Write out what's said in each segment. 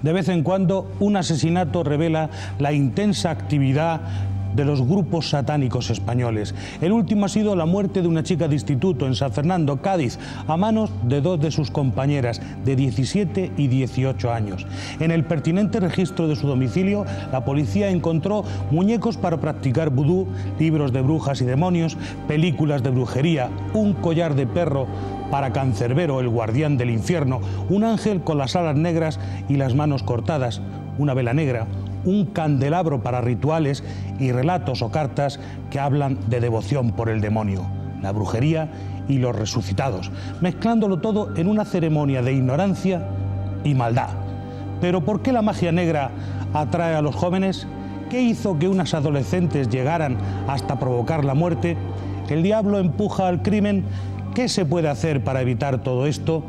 De vez en cuando, un asesinato revela la intensa actividad de los grupos satánicos españoles. El último ha sido la muerte de una chica de instituto en San Fernando, Cádiz, a manos de dos de sus compañeras de 17 y 18 años. En el pertinente registro de su domicilio, la policía encontró muñecos para practicar vudú, libros de brujas y demonios, películas de brujería, un collar de perro para Cancerbero, el guardián del infierno, un ángel con las alas negras y las manos cortadas, una vela negra, un candelabro para rituales y relatos o cartas que hablan de devoción por el demonio, la brujería y los resucitados, mezclándolo todo en una ceremonia de ignorancia y maldad. ¿Pero por qué la magia negra atrae a los jóvenes? ¿Qué hizo que unas adolescentes llegaran hasta provocar la muerte? ¿El diablo empuja al crimen? ¿Qué se puede hacer para evitar todo esto?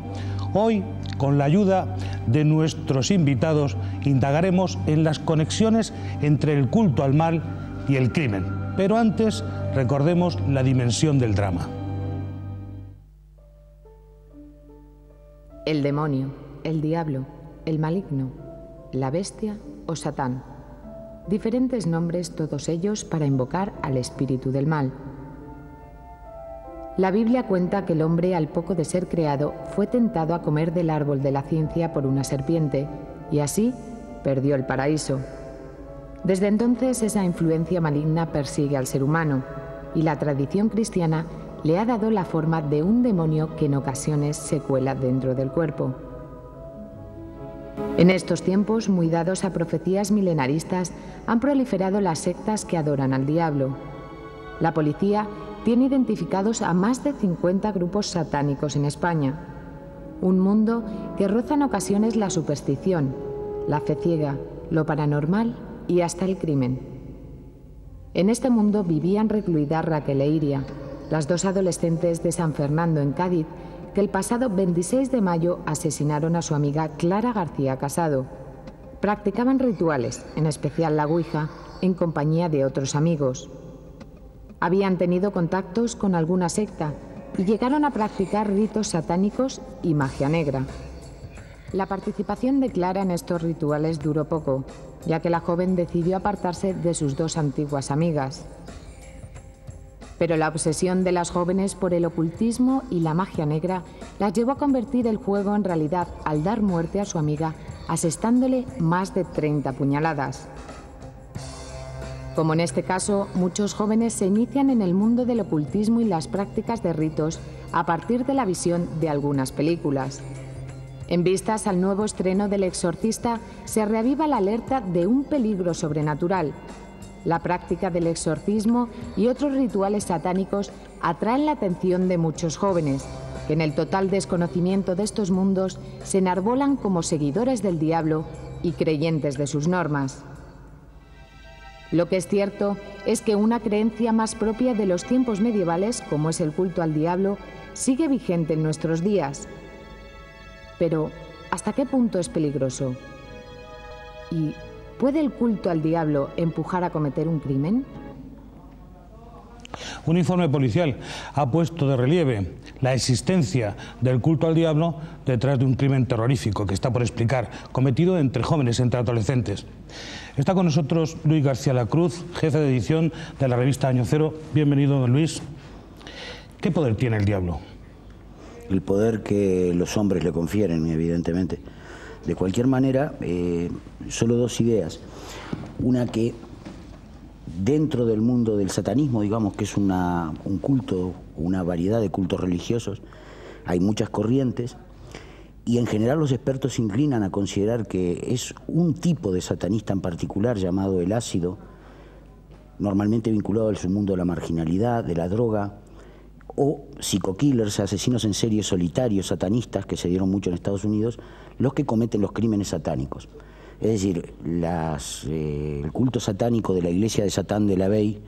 Hoy, con la ayuda de nuestros invitados, indagaremos en las conexiones entre el culto al mal y el crimen. Pero antes, recordemos la dimensión del drama. El demonio, el diablo, el maligno, la bestia o Satán. Diferentes nombres, todos ellos para invocar al espíritu del mal. La Biblia cuenta que el hombre, al poco de ser creado, fue tentado a comer del árbol de la ciencia por una serpiente, y así perdió el paraíso. Desde entonces, esa influencia maligna persigue al ser humano, y la tradición cristiana le ha dado la forma de un demonio que en ocasiones se cuela dentro del cuerpo. En estos tiempos, muy dados a profecías milenaristas, han proliferado las sectas que adoran al diablo. La policía tiene identificados a más de 50 grupos satánicos en España. Un mundo que roza en ocasiones la superstición, la fe ciega, lo paranormal y hasta el crimen. En este mundo vivían recluidas Raquel e Iria, las dos adolescentes de San Fernando en Cádiz, que el pasado 26 de mayo asesinaron a su amiga Clara García Casado. Practicaban rituales, en especial la Ouija, en compañía de otros amigos. Habían tenido contactos con alguna secta y llegaron a practicar ritos satánicos y magia negra. La participación de Clara en estos rituales duró poco, ya que la joven decidió apartarse de sus dos antiguas amigas. Pero la obsesión de las jóvenes por el ocultismo y la magia negra las llevó a convertir el juego en realidad al dar muerte a su amiga, asestándole más de 30 puñaladas. Como en este caso, muchos jóvenes se inician en el mundo del ocultismo y las prácticas de ritos a partir de la visión de algunas películas. En vistas al nuevo estreno del Exorcista, se reaviva la alerta de un peligro sobrenatural. La práctica del exorcismo y otros rituales satánicos atraen la atención de muchos jóvenes, que en el total desconocimiento de estos mundos se enarbolan como seguidores del diablo y creyentes de sus normas. Lo que es cierto es que una creencia más propia de los tiempos medievales, como es el culto al diablo, sigue vigente en nuestros días. Pero, ¿hasta qué punto es peligroso? ¿Y puede el culto al diablo empujar a cometer un crimen? Un informe policial ha puesto de relieve la existencia del culto al diablo detrás de un crimen terrorífico que está por explicar, cometido entre jóvenes, entre adolescentes. Está con nosotros Luis García Lacruz, jefe de edición de la revista Año Cero. Bienvenido, don Luis. ¿Qué poder tiene el diablo? El poder que los hombres le confieren, evidentemente. De cualquier manera, solo dos ideas. Una que dentro del mundo del satanismo, digamos que es un culto, una variedad de cultos religiosos, hay muchas corrientes y en general los expertos se inclinan a considerar que es un tipo de satanista en particular llamado el ácido, normalmente vinculado al submundo de la marginalidad, de la droga, o psico-killers, asesinos en serie solitarios, satanistas, que se dieron mucho en Estados Unidos, los que cometen los crímenes satánicos. Es decir, el culto satánico de la iglesia de Satán de la Bey,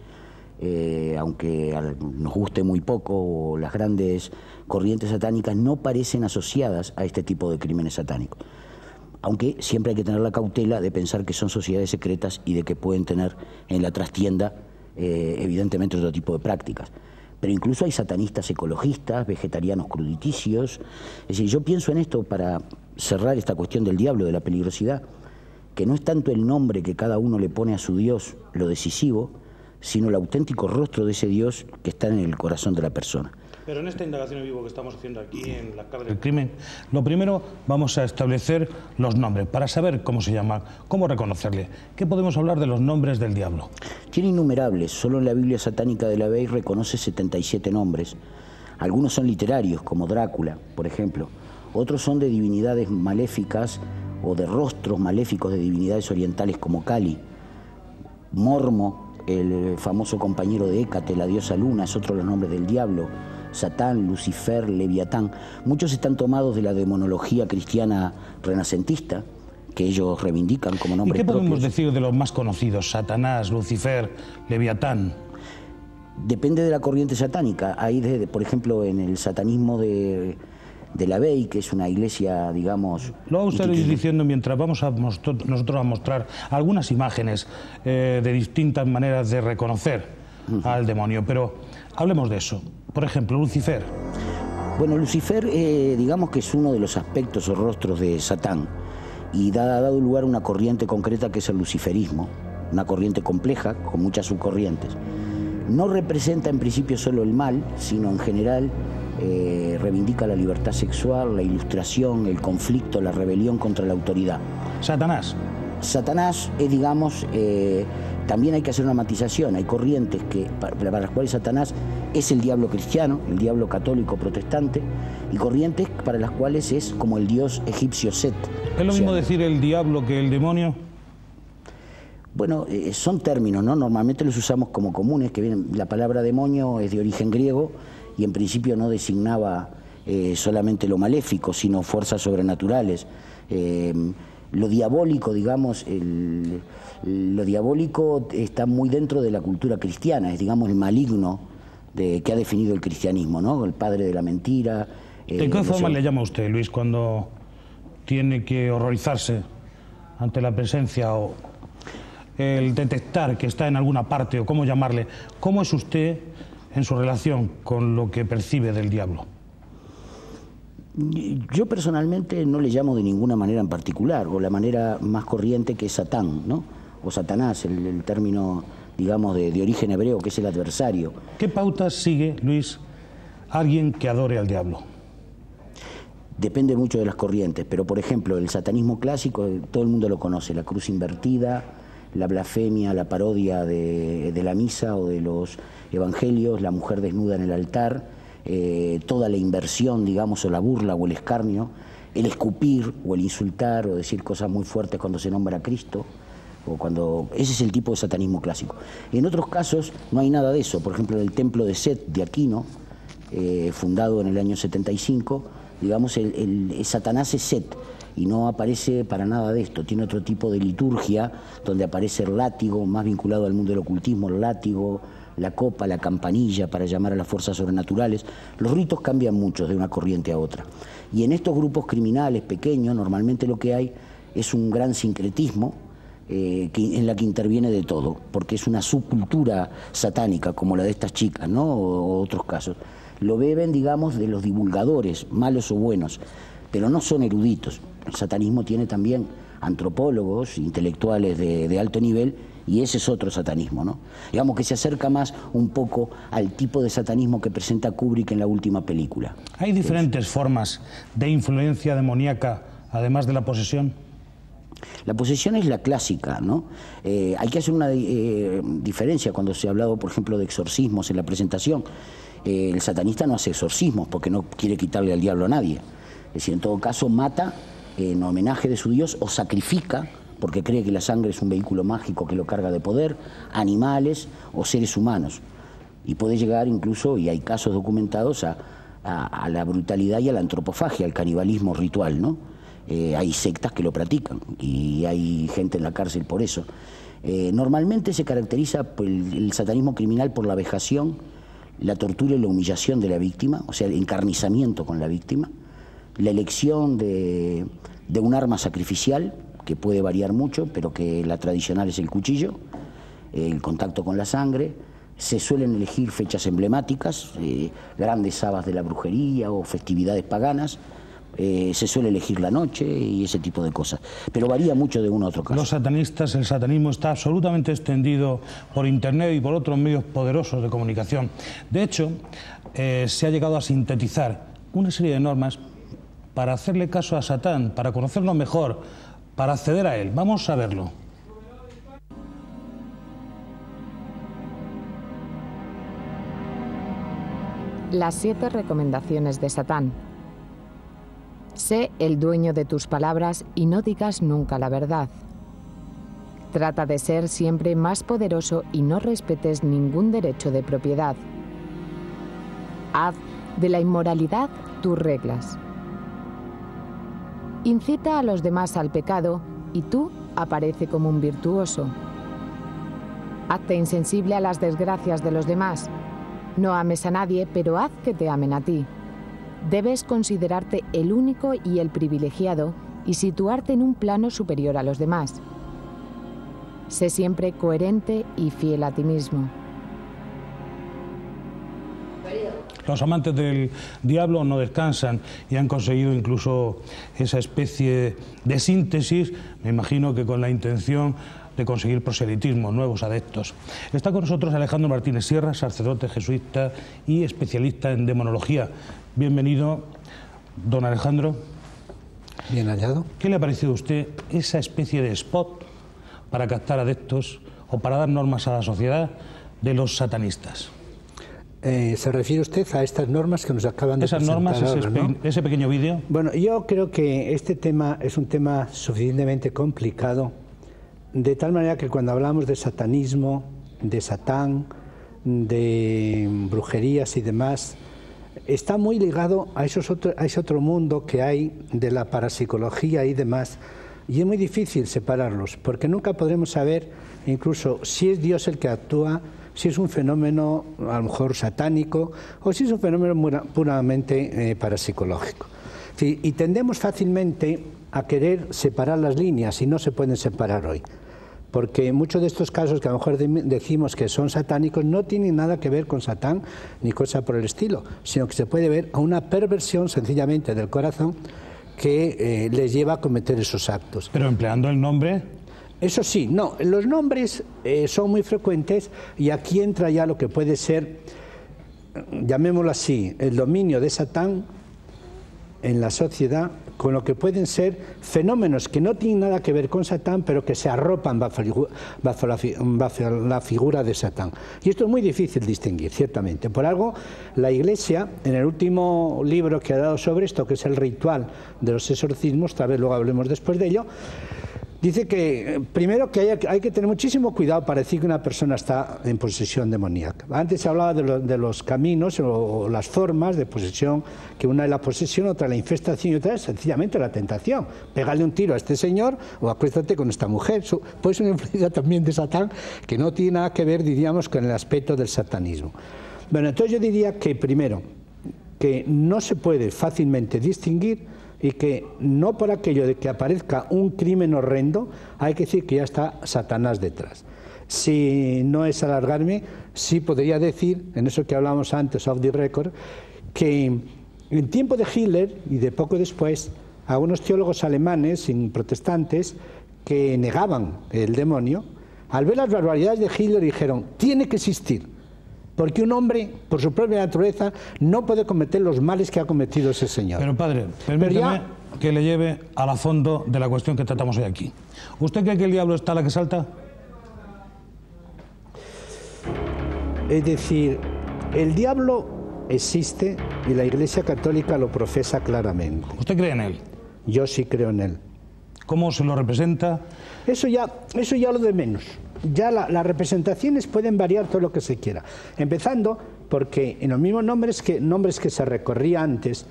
aunque nos guste muy poco, las grandes corrientes satánicas no parecen asociadas a este tipo de crímenes satánicos. Aunque siempre hay que tener la cautela de pensar que son sociedades secretas y de que pueden tener en la trastienda, evidentemente, otro tipo de prácticas. pero incluso hay satanistas ecologistas, vegetarianos cruditicios. Es decir, yo pienso en esto para cerrar esta cuestión del diablo, de la peligrosidad, que no es tanto el nombre que cada uno le pone a su Dios lo decisivo, sino el auténtico rostro de ese Dios que está en el corazón de la persona. Pero en esta indagación en vivo que estamos haciendo aquí en la Clave del Crimen, lo primero vamos a establecer los nombres, para saber cómo se llama, cómo reconocerle. ¿Qué podemos hablar de los nombres del diablo? Tiene innumerables, solo en la Biblia satánica de LaVey reconoce 77 nombres. Algunos son literarios, como Drácula, por ejemplo. Otros son de divinidades maléficas o de rostros maléficos de divinidades orientales como Kali. Mormo, el famoso compañero de Hécate, la diosa Luna, es otro de los nombres del diablo. Satán, Lucifer, Leviatán. Muchos están tomados de la demonología cristiana renacentista, que ellos reivindican como nombres propios. ¿Y qué podemos decir de los más conocidos? Satanás, Lucifer, Leviatán. Depende de la corriente satánica. Hay, por ejemplo, en el satanismo de LaVey, que es una iglesia, digamos... Lo va usted diciendo mientras vamos nosotros a mostrar algunas imágenes de distintas maneras de reconocer al demonio, pero hablemos de eso. Por ejemplo, Lucifer. Bueno, Lucifer, digamos que es uno de los aspectos o rostros de Satán, y ha dado lugar a una corriente concreta que es el luciferismo, una corriente compleja con muchas subcorrientes. No representa en principio solo el mal, sino en general reivindica la libertad sexual, la ilustración, el conflicto, la rebelión contra la autoridad. Satanás. Satanás es, digamos, también hay que hacer una matización. Hay corrientes para las cuales Satanás es el diablo cristiano, el diablo católico protestante, y corrientes para las cuales es como el dios egipcio Set. ¿Es lo mismo decir el diablo que el demonio? Bueno, son términos, ¿no? Normalmente los usamos como comunes, que vienen, la palabra demonio es de origen griego y en principio no designaba solamente lo maléfico, sino fuerzas sobrenaturales. Lo diabólico, digamos, lo diabólico está muy dentro de la cultura cristiana, es, digamos, el maligno que ha definido el cristianismo, ¿no? El padre de la mentira. ¿De qué forma le llama usted, Luis, cuando tiene que horrorizarse ante la presencia o el detectar que está en alguna parte, o cómo llamarle? ¿Cómo es usted en su relación con lo que percibe del diablo? Yo personalmente no le llamo de ninguna manera en particular, o la manera más corriente, que es Satán, ¿no? O Satanás, el término, digamos, de origen hebreo, que es el adversario. ¿Qué pautas sigue, Luis, alguien que adore al diablo? Depende mucho de las corrientes, pero por ejemplo, el satanismo clásico, todo el mundo lo conoce: la cruz invertida, la blasfemia, la parodia de la misa o de los evangelios, la mujer desnuda en el altar, toda la inversión, digamos, o la burla o el escarnio, el escupir o el insultar o decir cosas muy fuertes cuando se nombra a Cristo, o cuando... Ese es el tipo de satanismo clásico. En otros casos no hay nada de eso. Por ejemplo, en el templo de Set de Aquino, fundado en el año 75, digamos, el Satanás es Set, y no aparece para nada de esto. Tiene otro tipo de liturgia donde aparece el látigo, más vinculado al mundo del ocultismo, el látigo, la copa, la campanilla para llamar a las fuerzas sobrenaturales. Los ritos cambian mucho de una corriente a otra. Y en estos grupos criminales pequeños normalmente lo que hay es un gran sincretismo en la que interviene de todo, porque es una subcultura satánica como la de estas chicas, ¿no? O otros casos. Lo beben, digamos, de los divulgadores, malos o buenos, pero no son eruditos. El satanismo tiene también antropólogos, intelectuales de alto nivel, y ese es otro satanismo, ¿no? Digamos que se acerca más un poco al tipo de satanismo que presenta Kubrick en la última película. ¿Hay diferentes formas de influencia demoníaca, además de la posesión? La posesión es la clásica, ¿no? Hay que hacer una diferencia cuando se ha hablado, por ejemplo, de exorcismos en la presentación. El satanista no hace exorcismos porque no quiere quitarle al diablo a nadie. Es decir, en todo caso mata en homenaje de su Dios, o sacrifica porque cree que la sangre es un vehículo mágico que lo carga de poder, animales o seres humanos. Y puede llegar incluso, y hay casos documentados, a la brutalidad y a la antropofagia, al canibalismo ritual, ¿no? Hay sectas que lo practican y hay gente en la cárcel por eso. Normalmente se caracteriza el satanismo criminal por la vejación, la tortura y la humillación de la víctima, o sea, el encarnizamiento con la víctima, la elección de un arma sacrificial, que puede variar mucho, pero que la tradicional es el cuchillo, el contacto con la sangre, Se suelen elegir fechas emblemáticas, grandes sábados de la brujería o festividades paganas. Se suele elegir la noche y ese tipo de cosas, pero varía mucho de uno a otro caso. Los satanistas, el satanismo está absolutamente extendido por internet y por otros medios poderosos de comunicación. De hecho, se ha llegado a sintetizar una serie de normas para hacerle caso a Satán, para conocerlo mejor, para acceder a él. Vamos a verlo. Las 7 recomendaciones de Satán. Sé el dueño de tus palabras y no digas nunca la verdad. Trata de ser siempre más poderoso y no respetes ningún derecho de propiedad. Haz de la inmoralidad tus reglas. Incita a los demás al pecado y tú aparece como un virtuoso. Hazte insensible a las desgracias de los demás. No ames a nadie, pero haz que te amen a ti. Debes considerarte el único y el privilegiado y situarte en un plano superior a los demás. Sé siempre coherente y fiel a ti mismo. Los amantes del diablo no descansan y han conseguido incluso esa especie de síntesis, me imagino que con la intención de conseguir proselitismo, nuevos adeptos. Está con nosotros Alejandro Martínez Sierra, sacerdote jesuita y especialista en demonología. Bienvenido, don Alejandro. Bien hallado. ¿Qué le ha parecido a usted esa especie de spot para captar adeptos o para dar normas a la sociedad de los satanistas? ¿Se refiere usted a estas normas que nos acaban de presentar normas, ahora, ¿no? ese pequeño vídeo? Bueno, yo creo que este tema es un tema suficientemente complicado, de tal manera que cuando hablamos de satanismo, de Satán, de brujerías y demás, está muy ligado a ese otro mundo que hay de la parapsicología y demás, y es muy difícil separarlos, porque nunca podremos saber incluso si es Dios el que actúa, si es un fenómeno a lo mejor satánico o si es un fenómeno puramente parapsicológico. Y tendemos fácilmente a querer separar las líneas y no se pueden separar hoy, porque muchos de estos casos que a lo mejor decimos que son satánicos no tienen nada que ver con Satán ni cosa por el estilo, sino que se puede ver a una perversión sencillamente del corazón que les lleva a cometer esos actos. Pero empleando el nombre... Eso sí, no, los nombres son muy frecuentes y aquí entra ya lo que puede ser, llamémoslo así, el dominio de Satán en la sociedad, con lo que pueden ser fenómenos que no tienen nada que ver con Satán, pero que se arropan bajo la figura de Satán. Y esto es muy difícil distinguir, ciertamente. Por algo, la Iglesia, en el último libro que ha dado sobre esto, que es el ritual de los exorcismos, tal vez luego hablemos después de ello, dice que, primero, que hay que tener muchísimo cuidado para decir que una persona está en posesión demoníaca. Antes se hablaba de los caminos o las formas de posesión, que una es la posesión, otra la infestación y otra es sencillamente la tentación. Pégale un tiro a este señor o acuéstate con esta mujer. Puede ser una influencia también de Satán que no tiene nada que ver, diríamos, con el aspecto del satanismo. Bueno, entonces yo diría que, primero, que no se puede fácilmente distinguir y que no por aquello de que aparezca un crimen horrendo hay que decir que ya está Satanás detrás. Si no es alargarme, sí podría decir, en eso que hablábamos antes, off the record, que en tiempo de Hitler y de poco después, algunos teólogos alemanes y protestantes que negaban el demonio, al ver las barbaridades de Hitler dijeron, tiene que existir. Porque un hombre, por su propia naturaleza, no puede cometer los males que ha cometido ese señor. Pero padre, permítame que le lleve a la fondo de la cuestión que tratamos hoy aquí. ¿Usted cree que el diablo está a la que salta? Es decir, el diablo existe y la Iglesia Católica lo profesa claramente. ¿Usted cree en él? Yo sí creo en él. ¿Cómo se lo representa? Eso ya lo de menos. Ya las representaciones pueden variar todo lo que se quiera. Empezando porque en los mismos nombres que se recorría antes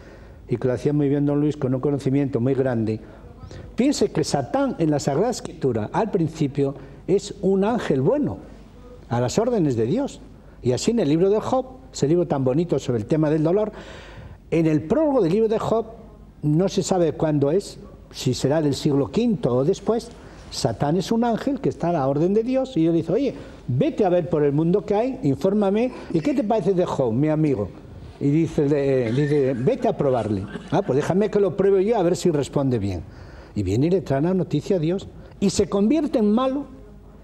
y que lo hacía muy bien don Luis con un conocimiento muy grande, piense que Satán en la Sagrada Escritura al principio es un ángel bueno, a las órdenes de Dios. Y así en el libro de Job, ese libro tan bonito sobre el tema del dolor, en el prólogo del libro de Job no se sabe cuándo es, si será del siglo V o después, Satán es un ángel que está a la orden de Dios y Dios dice, oye, vete a ver por el mundo que hay, infórmame, ¿y qué te parece de Job, mi amigo? Y dice, vete a probarle. Ah, pues déjame que lo pruebe yo a ver si responde bien. Y viene y le trae la noticia a Dios y se convierte en malo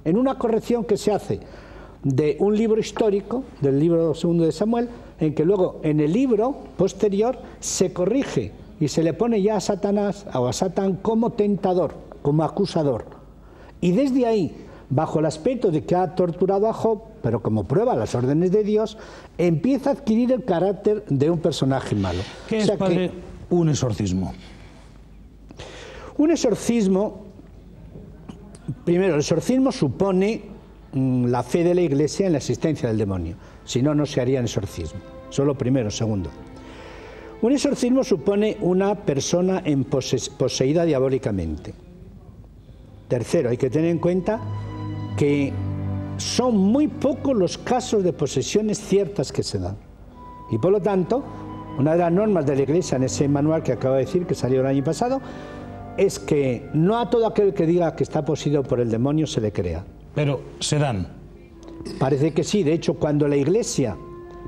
en una corrección que se hace de un libro histórico, del libro segundo de Samuel, en que luego en el libro posterior se corrige y se le pone ya a Satanás o a Satán como tentador, como acusador. Y desde ahí, bajo el aspecto de que ha torturado a Job, pero como prueba las órdenes de Dios, empieza a adquirir el carácter de un personaje malo. ¿Qué es, padre, un exorcismo? Un exorcismo, primero, el exorcismo supone la fe de la Iglesia en la existencia del demonio. Si no, no se haría un exorcismo. Solo primero. Segundo, un exorcismo supone una persona poseída diabólicamente. Tercero, hay que tener en cuenta que son muy pocos los casos de posesiones ciertas que se dan. Y por lo tanto, una de las normas de la Iglesia en ese manual que acabo de decir, que salió el año pasado, es que no a todo aquel que diga que está poseído por el demonio se le crea. Pero se dan. Parece que sí. De hecho, cuando la Iglesia,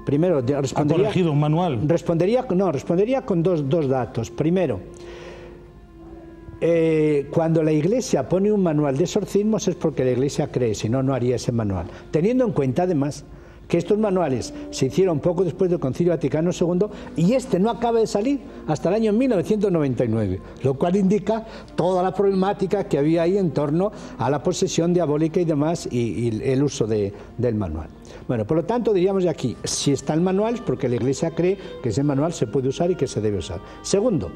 primero respondería... ¿Ha corregido un manual? Respondería con dos datos. Primero, cuando la Iglesia pone un manual de exorcismos es porque la Iglesia cree, si no, no haría ese manual. Teniendo en cuenta, además, que estos manuales se hicieron poco después del Concilio Vaticano II y este no acaba de salir hasta el año 1999, lo cual indica toda la problemática que había ahí en torno a la posesión diabólica y demás y el uso del manual. Bueno, por lo tanto, diríamos de aquí, si está el manual es porque la Iglesia cree que ese manual se puede usar y que se debe usar. Segundo,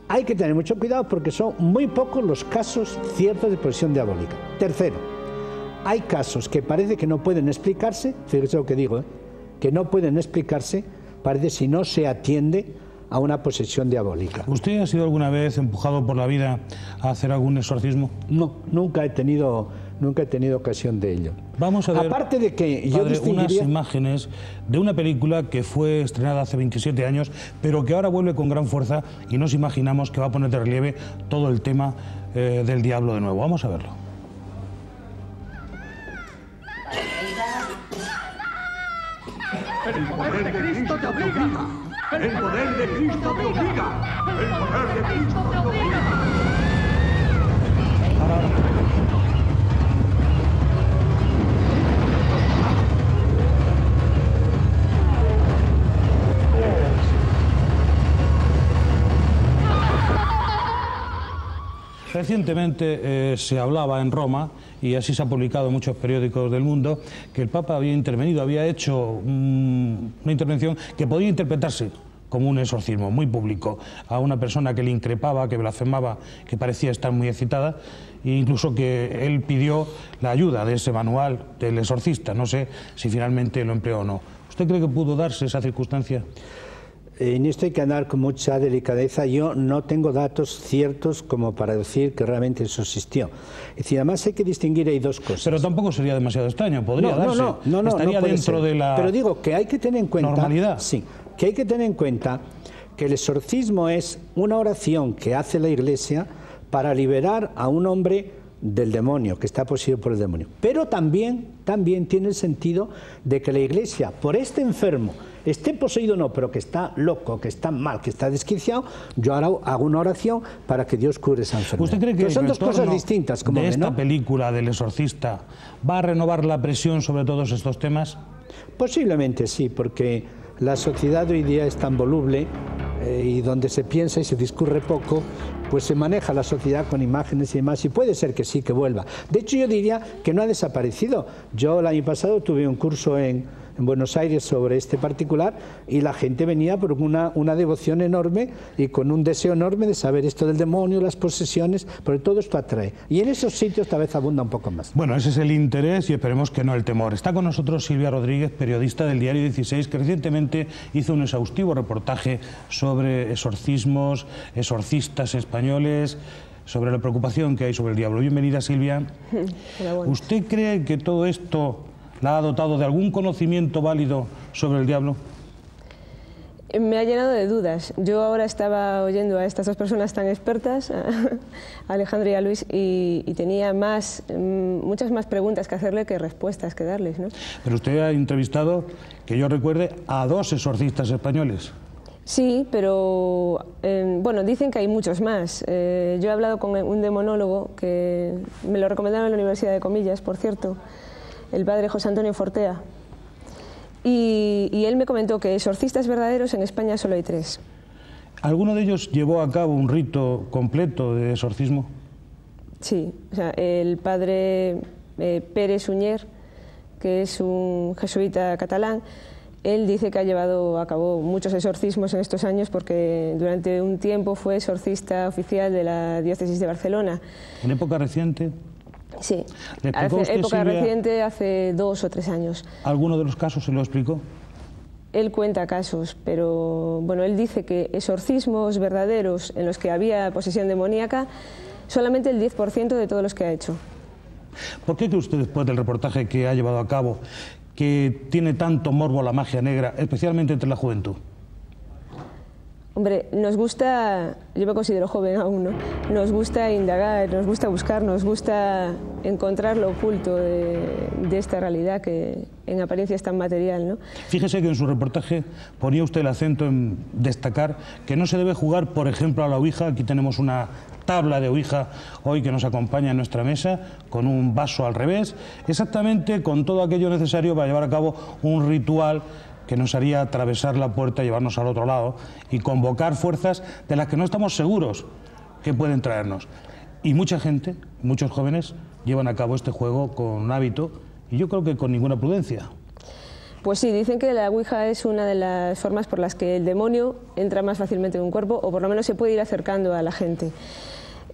hay que tener mucho cuidado porque son muy pocos los casos ciertos de posesión diabólica. Tercero, hay casos que parece que no pueden explicarse, fíjese lo que digo, que no pueden explicarse, parece si no se atiende a una posesión diabólica. ¿Usted ha sido alguna vez empujado por la vida a hacer algún exorcismo? No, nunca he tenido ocasión de ello. Vamos a ver, aparte de que yo unas imágenes de una película que fue estrenada hace 27 años, pero que ahora vuelve con gran fuerza y nos imaginamos que va a poner de relieve todo el tema del diablo de nuevo. Vamos a verlo. El poder de Cristo te obliga. El poder de Cristo te obliga. El poder de Cristo te obliga. Recientemente se hablaba en Roma, y así se ha publicado en muchos periódicos del mundo, que el Papa había intervenido, había hecho una intervención que podía interpretarse como un exorcismo muy público a una persona que le increpaba, que blasfemaba, que parecía estar muy excitada, e incluso que él pidió la ayuda de ese manual del exorcista. No sé si finalmente lo empleó o no. ¿Usted cree que pudo darse esa circunstancia? En esto hay que andar con mucha delicadeza. Yo no tengo datos ciertos como para decir que realmente eso existió. Es decir, además hay que distinguir ahí dos cosas. Pero tampoco sería demasiado extraño, podría darse. No, estaría dentro de la Pero digo que hay que tener en cuenta, normalidad. Sí, que hay que tener en cuenta que el exorcismo es una oración que hace la Iglesia para liberar a un hombre del demonio, que está poseído por el demonio. Pero también tiene el sentido de que la Iglesia, por este enfermo, esté poseído o no, pero que está loco, que está mal, que está desquiciado, yo ahora hago una oración para que Dios cure esa enfermedad. ¿Usted cree que son dos cosas distintas? Como de esta película del exorcista va a renovar la presión sobre todos estos temas? Posiblemente sí, porque la sociedad hoy día es tan voluble y donde se piensa y se discurre poco, pues se maneja la sociedad con imágenes y demás, y puede ser que sí, que vuelva. De hecho, yo diría que no ha desaparecido. Yo el año pasado tuve un curso en Buenos Aires sobre este particular y la gente venía por una devoción enorme y con un deseo enorme de saber esto del demonio, las posesiones, porque todo esto atrae. Y en esos sitios tal vez abunda un poco más. Bueno, ese es el interés y esperemos que no el temor. Está con nosotros Silvia Rodríguez, periodista del Diario 16, que recientemente hizo un exhaustivo reportaje sobre exorcismos, exorcistas españoles, sobre la preocupación que hay sobre el diablo. Bienvenida, Silvia. Hola, bueno. ¿Usted cree que todo esto la ha dotado de algún conocimiento válido sobre el diablo? Me ha llenado de dudas. Yo ahora estaba oyendo a estas dos personas tan expertas, a Alejandro y a Luis, y tenía muchas más preguntas que hacerle que respuestas que darles, ¿no? Pero usted ha entrevistado, que yo recuerde, a 2 exorcistas españoles. Sí, pero bueno, dicen que hay muchos más. Yo he hablado con un demonólogo que me lo recomendaron en la Universidad de Comillas, por cierto, el padre José Antonio Fortea. Y él me comentó que exorcistas verdaderos en España solo hay 3. ¿Alguno de ellos llevó a cabo un rito completo de exorcismo? Sí, o sea, el padre Pérez Suñer, que es un jesuita catalán, él dice que ha llevado a cabo muchos exorcismos en estos años porque durante un tiempo fue exorcista oficial de la diócesis de Barcelona. ¿En época reciente? Sí, hace época reciente, hace 2 o 3 años. ¿Alguno de los casos se lo explicó? Él cuenta casos, pero bueno, él dice que exorcismos verdaderos en los que había posesión demoníaca, solamente el 10% de todos los que ha hecho. ¿Por qué cree usted, después del reportaje que ha llevado a cabo, que tiene tanto morbo la magia negra, especialmente entre la juventud? Hombre, nos gusta, yo me considero joven aún, ¿no? Nos gusta indagar, nos gusta buscar, nos gusta encontrar lo oculto de esta realidad que en apariencia es tan material, ¿no? Fíjese que en su reportaje ponía usted el acento en destacar que no se debe jugar, por ejemplo, a la ouija. Aquí tenemos una tabla de ouija hoy que nos acompaña en nuestra mesa, con un vaso al revés, exactamente con todo aquello necesario para llevar a cabo un ritual que nos haría atravesar la puerta, llevarnos al otro lado y convocar fuerzas de las que no estamos seguros que pueden traernos. Y mucha gente, muchos jóvenes, llevan a cabo este juego con hábito y yo creo que con ninguna prudencia. Pues sí, dicen que la ouija es una de las formas por las que el demonio entra más fácilmente en un cuerpo, o por lo menos se puede ir acercando a la gente.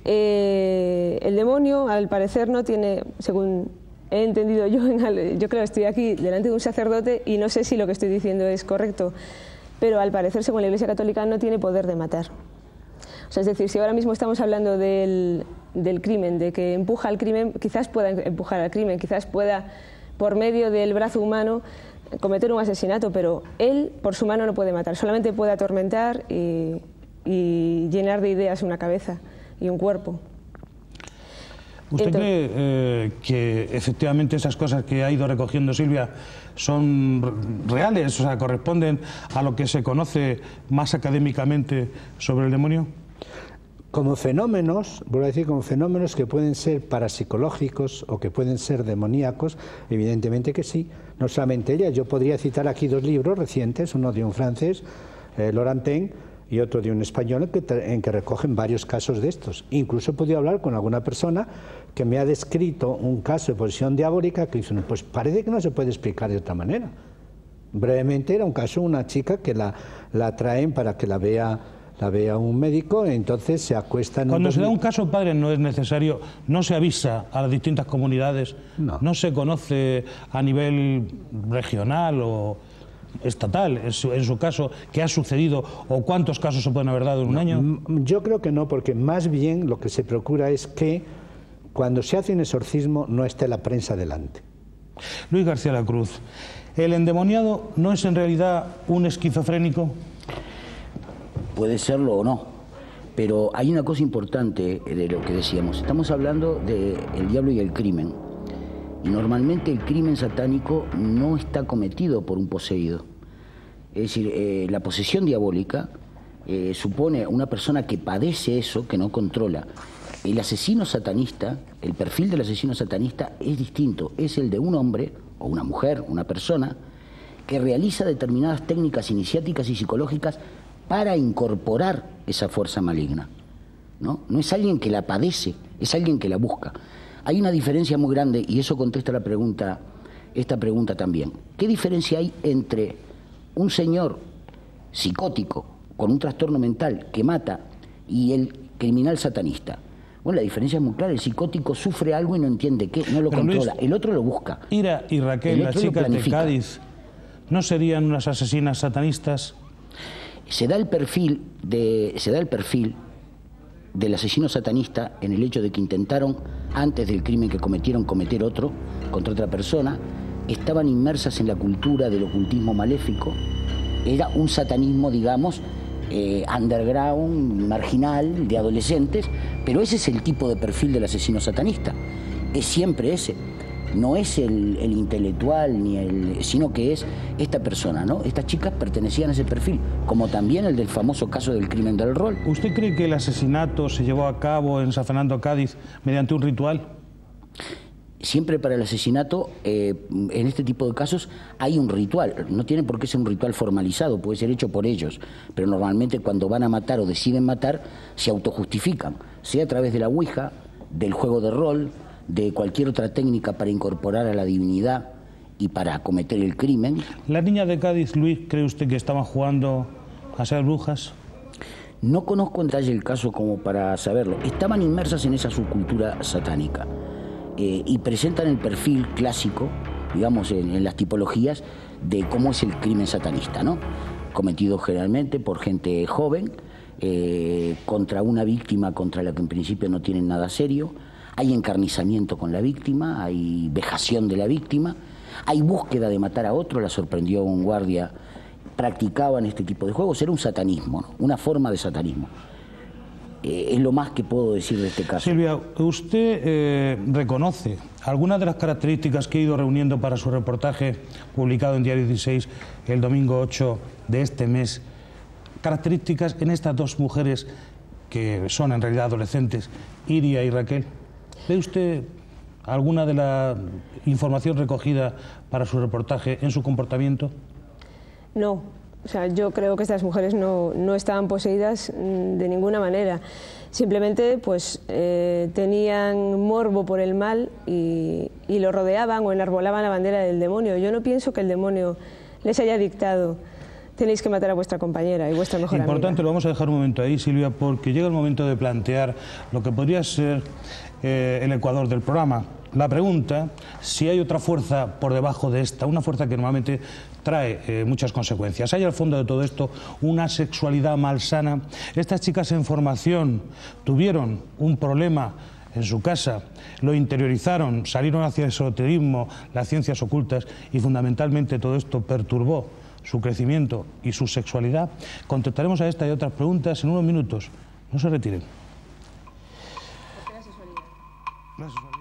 El demonio, al parecer, no tiene, según he entendido yo creo que estoy aquí delante de un sacerdote y no sé si lo que estoy diciendo es correcto, pero al parecer, según la Iglesia Católica, no tiene poder de matar. O sea, es decir, si ahora mismo estamos hablando del crimen, de que empuja al crimen, quizás pueda empujar al crimen, quizás pueda, por medio del brazo humano, cometer un asesinato, pero él, por su mano, no puede matar, solamente puede atormentar y llenar de ideas una cabeza y un cuerpo. ¿Usted cree que efectivamente esas cosas que ha ido recogiendo Silvia son reales, o sea, corresponden a lo que se conoce más académicamente sobre el demonio? Como fenómenos, vuelvo a decir, como fenómenos que pueden ser parapsicológicos o que pueden ser demoníacos, evidentemente que sí. No solamente ella, yo podría citar aquí 2 libros recientes, uno de un francés, Laurentin, y otro de un español en que recogen varios casos de estos. Incluso he podido hablar con alguna persona que me ha descrito un caso de posesión diabólica que dice, pues parece que no se puede explicar de otra manera. Brevemente era un caso, una chica que la traen para que la vea un médico, entonces se acuesta en Cuando se da un caso, padre, no es necesario, no se avisa a las distintas comunidades, no se conoce a nivel regional o estatal, en su caso, qué ha sucedido o cuántos casos se pueden haber dado en un año. Yo creo que no, porque más bien lo que se procura es que cuando se hace un exorcismo no esté la prensa delante. Luis García Lacruz, ¿el endemoniado no es en realidad un esquizofrénico? Puede serlo o no, pero hay una cosa importante de lo que decíamos. Estamos hablando del diablo y el crimen. Y normalmente el crimen satánico no está cometido por un poseído. Es decir, la posesión diabólica supone una persona que padece eso, que no controla. El asesino satanista, el perfil del asesino satanista es distinto. Es el de un hombre o una mujer, una persona, que realiza determinadas técnicas iniciáticas y psicológicas para incorporar esa fuerza maligna. No es alguien que la padece, es alguien que la busca. Hay una diferencia muy grande, y eso contesta esta pregunta también. ¿Qué diferencia hay entre un señor psicótico con un trastorno mental que mata y el criminal satanista? Bueno, la diferencia es muy clara. El psicótico sufre algo y no entiende qué, no lo controla. Luis, el otro lo busca. Ira y Raquel, las chicas de Cádiz, ¿no serían unas asesinas satanistas? Se da el perfil del asesino satanista en el hecho de que intentaron, antes del crimen que cometieron, cometer otro contra otra persona, estaban inmersas en la cultura del ocultismo maléfico era un satanismo, digamos, underground, marginal, de adolescentes, pero ese es el tipo de perfil del asesino satanista, es siempre ese. No es el intelectual, sino que es esta persona, ¿no? Estas chicas pertenecían a ese perfil, como también el del famoso caso del crimen del rol. ¿Usted cree que el asesinato se llevó a cabo en San Fernando, Cádiz, mediante un ritual? Siempre para el asesinato, en este tipo de casos, hay un ritual. No tiene por qué ser un ritual formalizado, puede ser hecho por ellos. Pero normalmente cuando van a matar o deciden matar, se autojustifican, sea a través de la ouija, del juego de rol, de cualquier otra técnica para incorporar a la divinidad y para cometer el crimen. ¿Las niñas de Cádiz, Luis, cree usted que estaban jugando a ser brujas? No conozco en detalle el caso como para saberlo. Estaban inmersas en esa subcultura satánica y presentan el perfil clásico, digamos, en las tipologías de cómo es el crimen satanista, ¿no? Cometido generalmente por gente joven, contra una víctima contra la que en principio no tienen nada serio. Hay encarnizamiento con la víctima, hay vejación de la víctima, hay búsqueda de matar a otro. La sorprendió un guardia. Practicaban este tipo de juegos. Era un satanismo, ¿no? Una forma de satanismo. Es lo más que puedo decir de este caso. Silvia, ¿usted reconoce algunas de las características que he ido reuniendo para su reportaje publicado en Diario 16 el domingo 8 de este mes? Características en estas dos mujeres que son en realidad adolescentes, Iria y Raquel. ¿Ve usted alguna de la información recogida para su reportaje en su comportamiento? No, o sea, yo creo que estas mujeres no estaban poseídas de ninguna manera. Simplemente pues tenían morbo por el mal y lo rodeaban o enarbolaban la bandera del demonio. Yo no pienso que el demonio les haya dictado: tenéis que matar a vuestra compañera y vuestra mejor amiga. Importante, lo vamos a dejar un momento ahí, Silvia, porque llega el momento de plantear lo que podría ser el ecuador del programa. La pregunta, si hay otra fuerza por debajo de esta, una fuerza que normalmente trae muchas consecuencias. ¿Hay al fondo de todo esto una sexualidad malsana? Estas chicas en formación tuvieron un problema en su casa, lo interiorizaron, salieron hacia el esoterismo, las ciencias ocultas, y fundamentalmente todo esto perturbó su crecimiento y su sexualidad. Contestaremos a esta y otras preguntas en unos minutos. No se retiren. ¿Por qué la sexualidad? La sexualidad.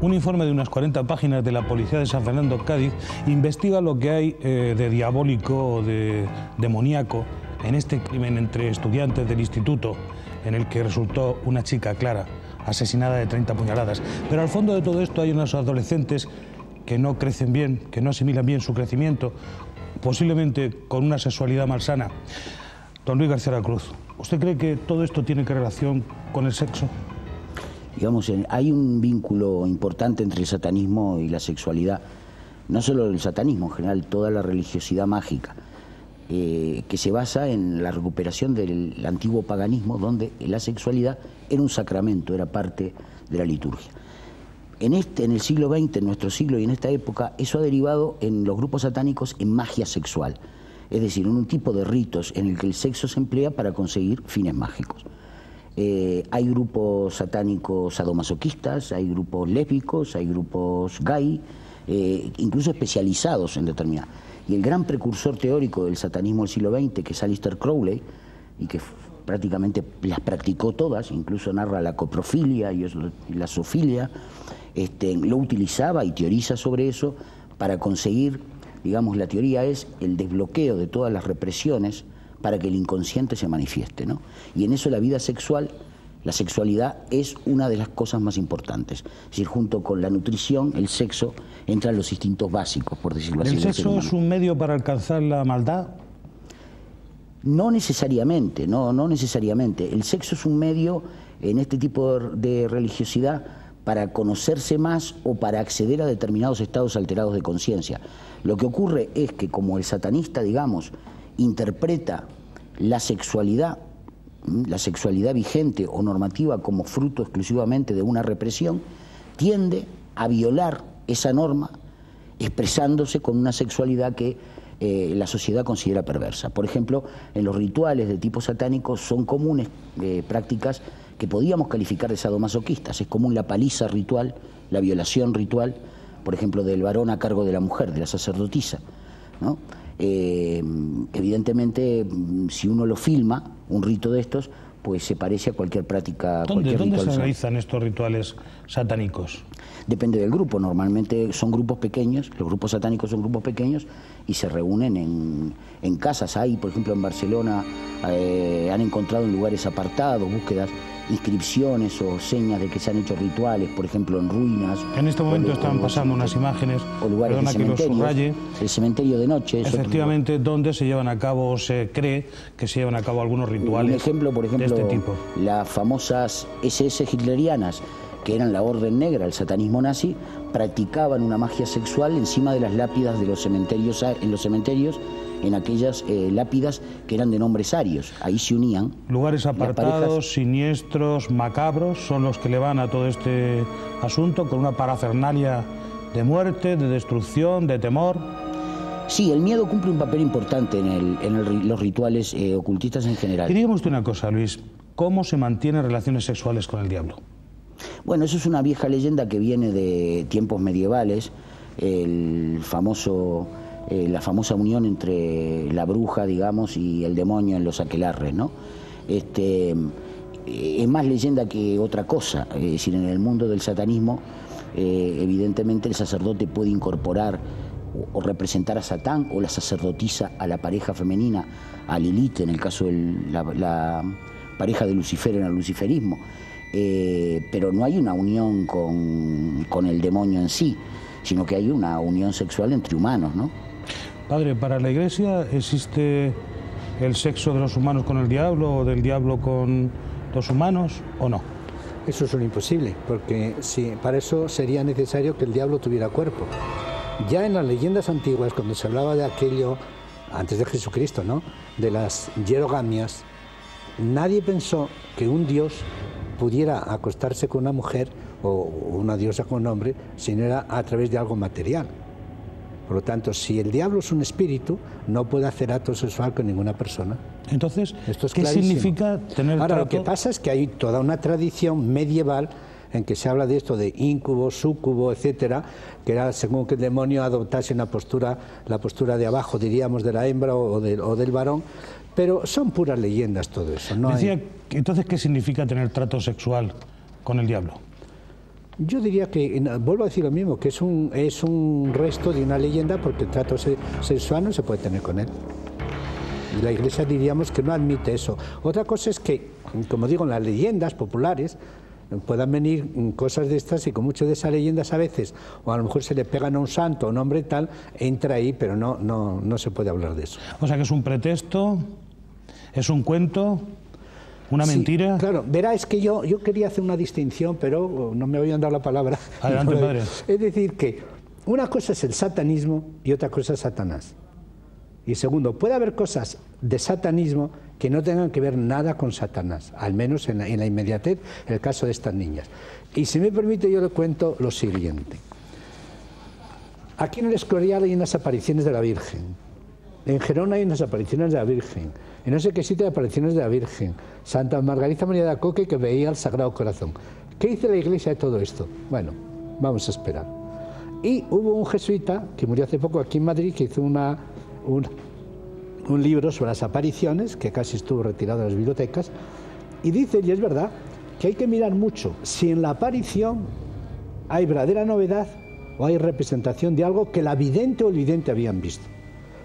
Un informe de unas 40 páginas de la Policía de San Fernando, Cádiz, investiga lo que hay de diabólico o de demoníaco en este crimen entre estudiantes del instituto, en el que resultó una chica, Clara, asesinada de 30 puñaladas. Pero al fondo de todo esto hay unos adolescentes que no crecen bien, que no asimilan bien su crecimiento, posiblemente con una sexualidad malsana. Don Luis García de la Cruz, ¿usted cree que todo esto tiene que relación con el sexo? Digamos, hay un vínculo importante entre el satanismo y la sexualidad. No solo el satanismo, en general, toda la religiosidad mágica, que se basa en la recuperación del antiguo paganismo, donde la sexualidad era un sacramento, era parte de la liturgia. En el siglo XX, en nuestro siglo y en esta época, eso ha derivado en los grupos satánicos en magia sexual, es decir, en un tipo de ritos en el que el sexo se emplea para conseguir fines mágicos. Hay grupos satánicos sadomasoquistas, hay grupos lésbicos, hay grupos gay, incluso especializados en determinadas. Y el gran precursor teórico del satanismo del siglo XX, que es Aleister Crowley, y que prácticamente las practicó todas, incluso narra la coprofilia y la zoofilia, lo utilizaba y teoriza sobre eso para conseguir, digamos, la teoría es el desbloqueo de todas las represiones para que el inconsciente se manifieste, ¿no? Y en eso la vida sexual, la sexualidad es una de las cosas más importantes. Es decir, junto con la nutrición, el sexo, entran los instintos básicos, por decirlo así. ¿El sexo es un medio para alcanzar la maldad? No necesariamente, no necesariamente. El sexo es un medio en este tipo de religiosidad para conocerse más o para acceder a determinados estados alterados de conciencia. Lo que ocurre es que como el satanista, digamos, interpreta la sexualidad vigente o normativa como fruto exclusivamente de una represión, tiende a violar esa norma expresándose con una sexualidad que la sociedad considera perversa. Por ejemplo, en los rituales de tipo satánico son comunes prácticas que podíamos calificar de sadomasoquistas. Es común la paliza ritual, la violación ritual, por ejemplo, del varón a cargo de la mujer, de la sacerdotisa, ¿no? Evidentemente, si uno lo filma, un rito de estos, pues se parece a cualquier práctica. ¿Dónde se realizan estos rituales satánicos? Depende del grupo. Normalmente son grupos pequeños, los grupos satánicos son grupos pequeños y se reúnen en casas. Hay, por ejemplo, en Barcelona han encontrado en lugares apartados búsquedas, inscripciones o señas de que se han hecho rituales, por ejemplo, en ruinas. En este momento están pasando unas imágenes, o lugares de cementerios, el cementerio de noche. Efectivamente, donde se llevan a cabo, se cree que se llevan a cabo algunos rituales. Un ejemplo, por ejemplo, de este tipo. Las famosas SS hitlerianas, que eran la Orden Negra, el satanismo nazi, practicaban una magia sexual encima de las lápidas de los cementerios, en aquellas lápidas que eran de nombres arios. Ahí se unían. Lugares apartados, siniestros, macabros, son los que le van a todo este asunto, con una parafernalia de muerte, de destrucción, de temor. Sí, el miedo cumple un papel importante en los rituales ocultistas en general. Y dígame usted una cosa, Luis, ¿cómo se mantienen relaciones sexuales con el diablo? Bueno, eso es una vieja leyenda que viene de tiempos medievales, la famosa unión entre la bruja, digamos, y el demonio en los aquelarres, ¿no? Es más leyenda que otra cosa. Es decir, en el mundo del satanismo, evidentemente el sacerdote puede incorporar o representar a Satán, o la sacerdotisa a la pareja femenina, a Lilith, en el caso de la pareja de Lucifer en el luciferismo. Pero no hay una unión con el demonio en sí, sino que hay una unión sexual entre humanos, ¿no? Padre, ¿para la Iglesia existe el sexo de los humanos con el diablo o del diablo con los humanos o no? Eso es un imposible, porque sí, para eso sería necesario que el diablo tuviera cuerpo. Ya en las leyendas antiguas, cuando se hablaba de aquello, antes de Jesucristo, ¿no?, de las hierogamias, nadie pensó que un dios pudiera acostarse con una mujer o una diosa con un hombre, sino era a través de algo material. Por lo tanto, si el diablo es un espíritu, no puede hacer acto sexual con ninguna persona. Entonces, esto es ¿qué clarísimo. significa tener Ahora, trato? lo que pasa es que hay toda una tradición medieval en que se habla de esto de íncubo, súcubo, etcétera, que era según que el demonio adoptase la postura de abajo, diríamos, de la hembra o del varón, pero son puras leyendas todo eso. No Decía, entonces, ¿qué significa tener trato sexual con el diablo? Yo diría que, vuelvo a decir lo mismo, que es un resto de una leyenda, porque el trato sexual no se puede tener con él. Y la Iglesia diríamos que no admite eso. Otra cosa es que, como digo, en las leyendas populares puedan venir cosas de estas y con muchas de esas leyendas a veces, o a lo mejor se le pegan a un santo o un hombre tal, entra ahí, pero no se puede hablar de eso. O sea que es un pretexto, es un cuento, una mentira. Claro, verá, es que yo quería hacer una distinción, pero no me habían dado la palabra. Adelante, padre. Es decir, que una cosa es el satanismo y otra cosa es Satanás. Y segundo, puede haber cosas de satanismo que no tengan que ver nada con Satanás, al menos en la inmediatez, en el caso de estas niñas. Y si me permite, yo le cuento lo siguiente. Aquí en el Escorial hay unas apariciones de la Virgen. En Gerona hay unas apariciones de la Virgen. En no sé qué sitio hay apariciones de la Virgen. Santa Margarita María de Acoque, que veía el Sagrado Corazón. ¿Qué dice la Iglesia de todo esto? Bueno, vamos a esperar. Y hubo un jesuita que murió hace poco aquí en Madrid, que hizo un libro sobre las apariciones, que casi estuvo retirado de las bibliotecas, y dice, y es verdad, que hay que mirar mucho si en la aparición hay verdadera novedad o hay representación de algo que la vidente o el vidente habían visto.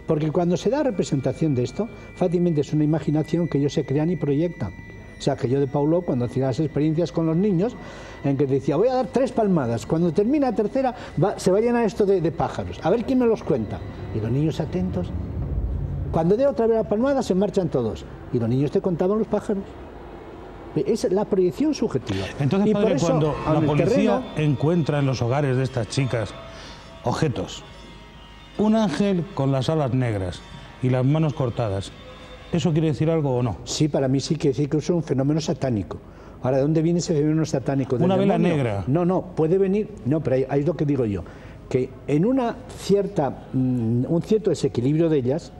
Porque cuando se da representación de esto, fácilmente es una imaginación que ellos se crean y proyectan. O sea, que yo de Paulo, cuando hacía las experiencias con los niños, en que decía, voy a dar 3 palmadas, cuando termina la tercera, se va a llenar esto de pájaros, a ver quién me los cuenta. Y los niños atentos. Cuando dé otra vez la palmada, se marchan todos. Y los niños te contaban los pájaros. Es la proyección subjetiva. Entonces, y padre, por eso, cuando la policía terreno, encuentra en los hogares de estas chicas objetos, un ángel con las alas negras y las manos cortadas, ¿Eso quiere decir algo o no? Sí, para mí sí quiere decir que es un fenómeno satánico. Ahora, ¿de dónde viene ese fenómeno satánico? Una vela demonio? negra. No, puede venir... No, pero ahí es lo que digo yo. Que en un cierto desequilibrio de ellas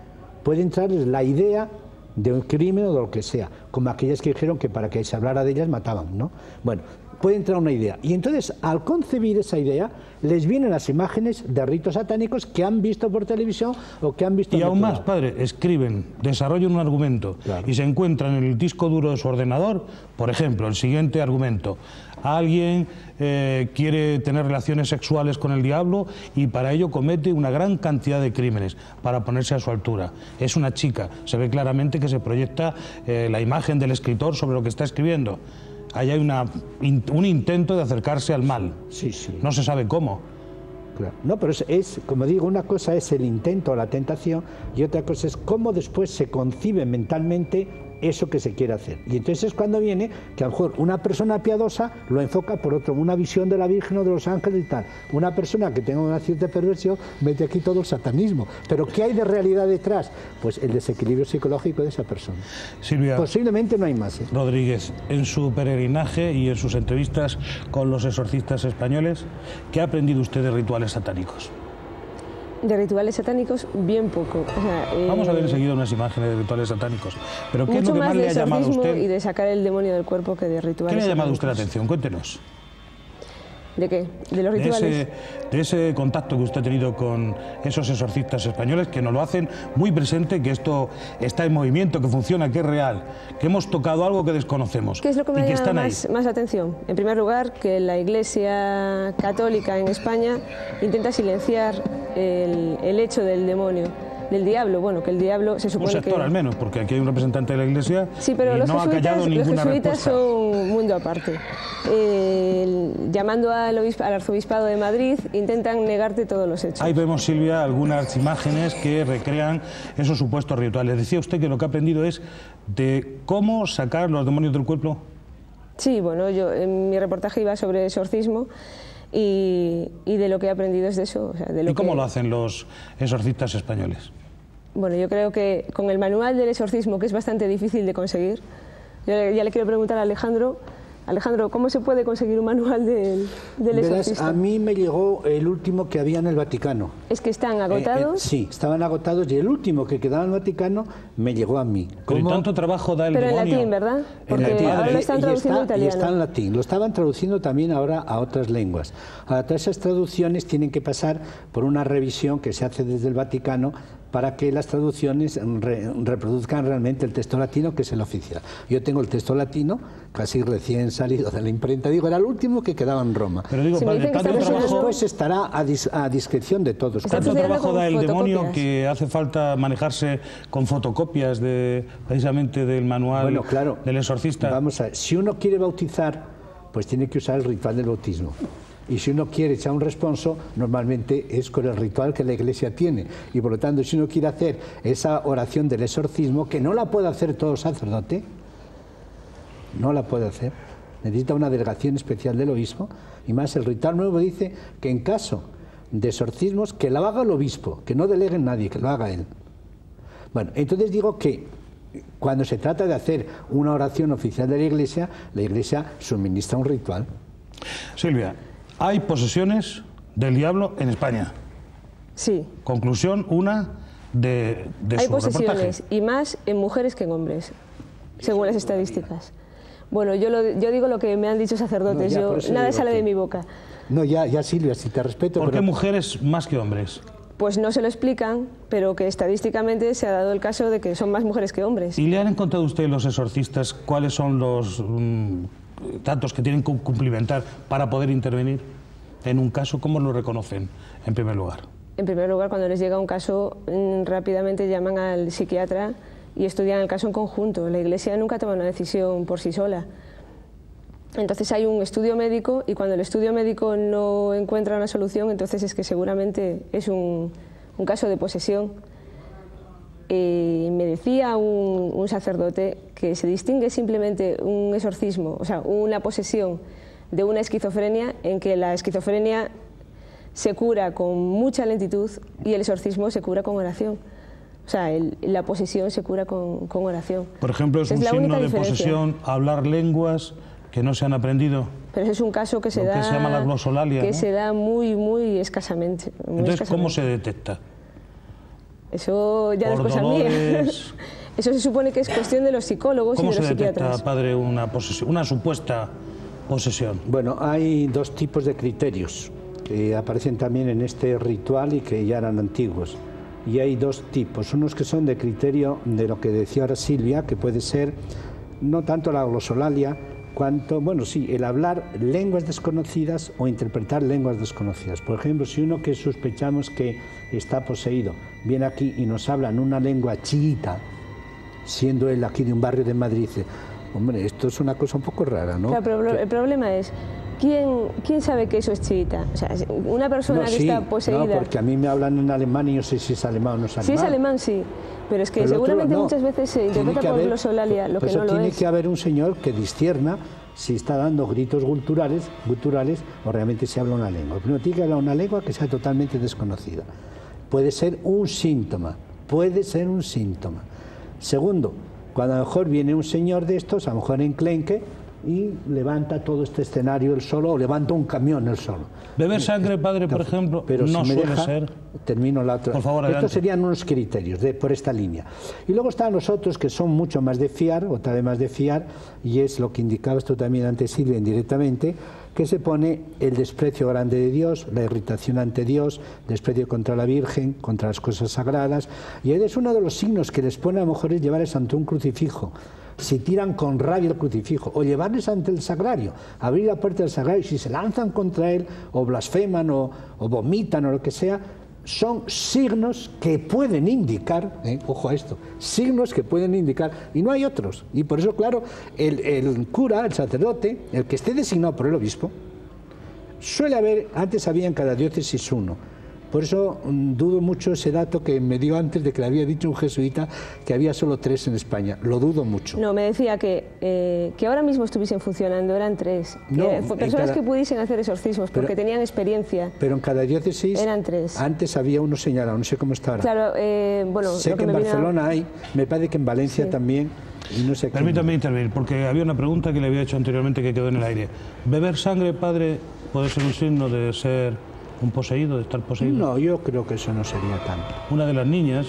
puede entrar la idea de un crimen o de lo que sea, como aquellas que dijeron que para que se hablara de ellas mataban, ¿no? Bueno, puede entrar una idea. Y entonces, al concebir esa idea, les vienen las imágenes de ritos satánicos que han visto por televisión o que han visto... Y aún más, padre, escriben, desarrollan un argumento, claro, y se encuentran en el disco duro de su ordenador, por ejemplo, el siguiente argumento: alguien quiere tener relaciones sexuales con el diablo y para ello comete una gran cantidad de crímenes para ponerse a su altura. Es una chica, se ve claramente que se proyecta la imagen del escritor sobre lo que está escribiendo. Ahí hay un intento de acercarse al mal. Sí, sí. No se sabe cómo. Claro. No, pero es, como digo, una cosa es el intento o la tentación y otra cosa es cómo después se concibe mentalmente eso que se quiere hacer. Y entonces es cuando viene que a lo mejor una persona piadosa lo enfoca por otro, una visión de la Virgen o de los ángeles y tal. Una persona que tenga una cierta perversión mete aquí todo el satanismo. Pero ¿qué hay de realidad detrás? Pues el desequilibrio psicológico de esa persona. Silvia posiblemente no hay más. Rodríguez, en su peregrinaje y en sus entrevistas con los exorcistas españoles, ¿qué ha aprendido usted de rituales satánicos? De rituales satánicos, bien poco. O sea, vamos a ver enseguida unas imágenes de rituales satánicos. Pero ¿qué es lo que más le ha llamado a usted? Y de sacar el demonio del cuerpo que de rituales. ¿Qué le ha llamado a usted la satánicos. atención? Cuéntenos. ¿De qué? ¿De los rituales? De ese contacto que usted ha tenido con esos exorcistas españoles, que nos lo hacen muy presente, que esto está en movimiento, que funciona, que es real, que hemos tocado algo que desconocemos. ¿Qué es lo que me ha llamado más atención? En primer lugar, que la Iglesia Católica en España intenta silenciar el hecho del demonio, del diablo. Bueno, que el diablo se supone que... Un sector al menos, porque aquí hay un representante de la Iglesia, sí, pero y los no ha callado ninguna jesuitas respuesta. Son un mundo aparte. Llamando al arzobispado de Madrid, intentan negarte todos los hechos. Ahí vemos, Silvia, algunas imágenes que recrean esos supuestos rituales. Decía usted que lo que ha aprendido es de cómo sacar los demonios del cuerpo. Sí, bueno, yo en mi reportaje iba sobre exorcismo y de lo que he aprendido es de eso. O sea, de lo ¿Y cómo lo hacen los exorcistas españoles? Bueno, yo creo que con el manual del exorcismo, que es bastante difícil de conseguir, yo ya le quiero preguntar a Alejandro, ¿cómo se puede conseguir un manual del exorcista? A mí me llegó el último que había en el Vaticano. ¿Es que están agotados? Sí, estaban agotados y el último que quedaba en el Vaticano me llegó a mí. Pero ¿y tanto trabajo da el demonio? Pero en latín, ¿verdad? Porque en latín, ahora lo están traduciendo en italiano. Y está en latín. Lo estaban traduciendo también ahora a otras lenguas. Ahora, todas esas traducciones tienen que pasar por una revisión que se hace desde el Vaticano para que las traducciones reproduzcan realmente el texto latino, que es el oficial. Yo tengo el texto latino, casi recién salido de la imprenta, digo, era el último que quedaba en Roma. Pero digo, padre, tanto trabajo... Después estará a discreción de todos. ¿Tanto trabajo da el demonio que hace falta manejarse con fotocopias precisamente del manual del exorcista? Vamos a ver, si uno quiere bautizar, pues tiene que usar el ritual del bautismo. Y si uno quiere echar un responso, normalmente es con el ritual que la Iglesia tiene. Y por lo tanto, si uno quiere hacer esa oración del exorcismo, que no la puede hacer todo sacerdote, no la puede hacer, necesita una delegación especial del obispo, y más el ritual nuevo dice que en caso de exorcismos, que lo haga el obispo, que no delegue en nadie, que lo haga él. Bueno, entonces digo que cuando se trata de hacer una oración oficial de la Iglesia suministra un ritual. Silvia, hay posesiones del diablo en España. Sí. Conclusión, una de hay su posesiones, reportaje. y más en mujeres que en hombres, según las estadísticas. Bueno, yo digo lo que me han dicho sacerdotes, nada sale de mi boca. No, ya Silvia, si te respeto... ¿Por qué mujeres más que hombres? Pues no se lo explican, pero que estadísticamente se ha dado el caso de que son más mujeres que hombres. ¿Y le han encontrado usted los exorcistas cuáles son los datos que tienen que cumplimentar para poder intervenir en un caso? ¿Cómo lo reconocen, en primer lugar? En primer lugar, cuando les llega un caso, rápidamente llaman al psiquiatra y estudian el caso en conjunto. La Iglesia nunca toma una decisión por sí sola. Entonces hay un estudio médico y cuando el estudio médico no encuentra una solución, entonces es que seguramente es un caso de posesión. Me decía un sacerdote que se distingue simplemente un exorcismo, o sea, una posesión de una esquizofrenia, en que la esquizofrenia se cura con mucha lentitud y el exorcismo se cura con oración. O sea, la posesión se cura con oración. Por ejemplo, ¿es un signo de posesión hablar lenguas que no se han aprendido? Pero ese es un caso que se da... que se llama la glosolalia, que ¿no? se da muy escasamente. Entonces, ¿cómo se detecta? Eso ya no es cosa mía. Eso se supone que es cuestión de los psicólogos y de los psiquiatras. ¿Cómo se detecta, padre, una posesión, una supuesta posesión? Bueno, hay dos tipos de criterios que aparecen también en este ritual y que ya eran antiguos. Y hay dos tipos, unos que son de criterio de lo que decía ahora Silvia, que puede ser no tanto la glosolalia, cuanto, bueno, sí, el hablar lenguas desconocidas o interpretar lenguas desconocidas. Por ejemplo, si uno que sospechamos que está poseído viene aquí y nos habla en una lengua chiita, siendo él aquí de un barrio de Madrid, dice, hombre, esto es una cosa un poco rara, ¿no? Claro, pero el problema es, ¿quién sabe que eso es chiita? O sea, una persona que está poseída... No, porque a mí me hablan en alemán y yo sé si es alemán o no es alemán. Si es alemán, sí. Pero es que pero seguramente muchas veces se interpreta por glosolalia lo que no lo es. Tiene que haber un señor que discierna si está dando gritos guturales o realmente se habla una lengua. Primero tiene que hablar una lengua que sea totalmente desconocida. Puede ser un síntoma, Segundo, cuando a lo mejor viene un señor de estos, a lo mejor enclenque, y levanta todo este escenario él solo, o levanta un camión él solo. Beber sangre, padre, por ejemplo, pero no si me suele deja, ser... Termino la otra. Por favor, adelante. Estos serían unos criterios por esta línea. Y luego están los otros que son mucho más de fiar, otra vez más de fiar, y es lo que indicabas tú también antes, Silvia, indirectamente, que se pone el desprecio grande de Dios, la irritación ante Dios, desprecio contra la Virgen, contra las cosas sagradas, y es uno de los signos que les pone a lo mejor es llevarles ante un crucifijo. Si tiran con rabia el crucifijo, o llevarles ante el sagrario, abrir la puerta del sagrario, y si se lanzan contra él, o blasfeman, o vomitan, o lo que sea, son signos que pueden indicar, ojo a esto, signos que pueden indicar, y no hay otros. Y por eso, claro, el cura, el sacerdote, el que esté designado por el obispo, suele haber, antes había en cada diócesis uno. Por eso dudo mucho ese dato que me dio antes de que le había dicho un jesuita que había solo 3 en España. Lo dudo mucho. No, me decía que ahora mismo estuviesen funcionando, eran 3. No, personas que pudiesen hacer exorcismos porque tenían experiencia. Pero en cada diócesis eran 3. Antes había uno señalado, no sé cómo está ahora. Claro, bueno... Sé que en Barcelona hay, me parece que en Valencia también... Y no sé. Permítame intervenir, porque había una pregunta que le había hecho anteriormente que quedó en el aire. ¿Beber sangre, padre, puede ser un signo de ser... un poseído, de estar poseído? No, yo creo que eso no sería tanto. Una de las niñas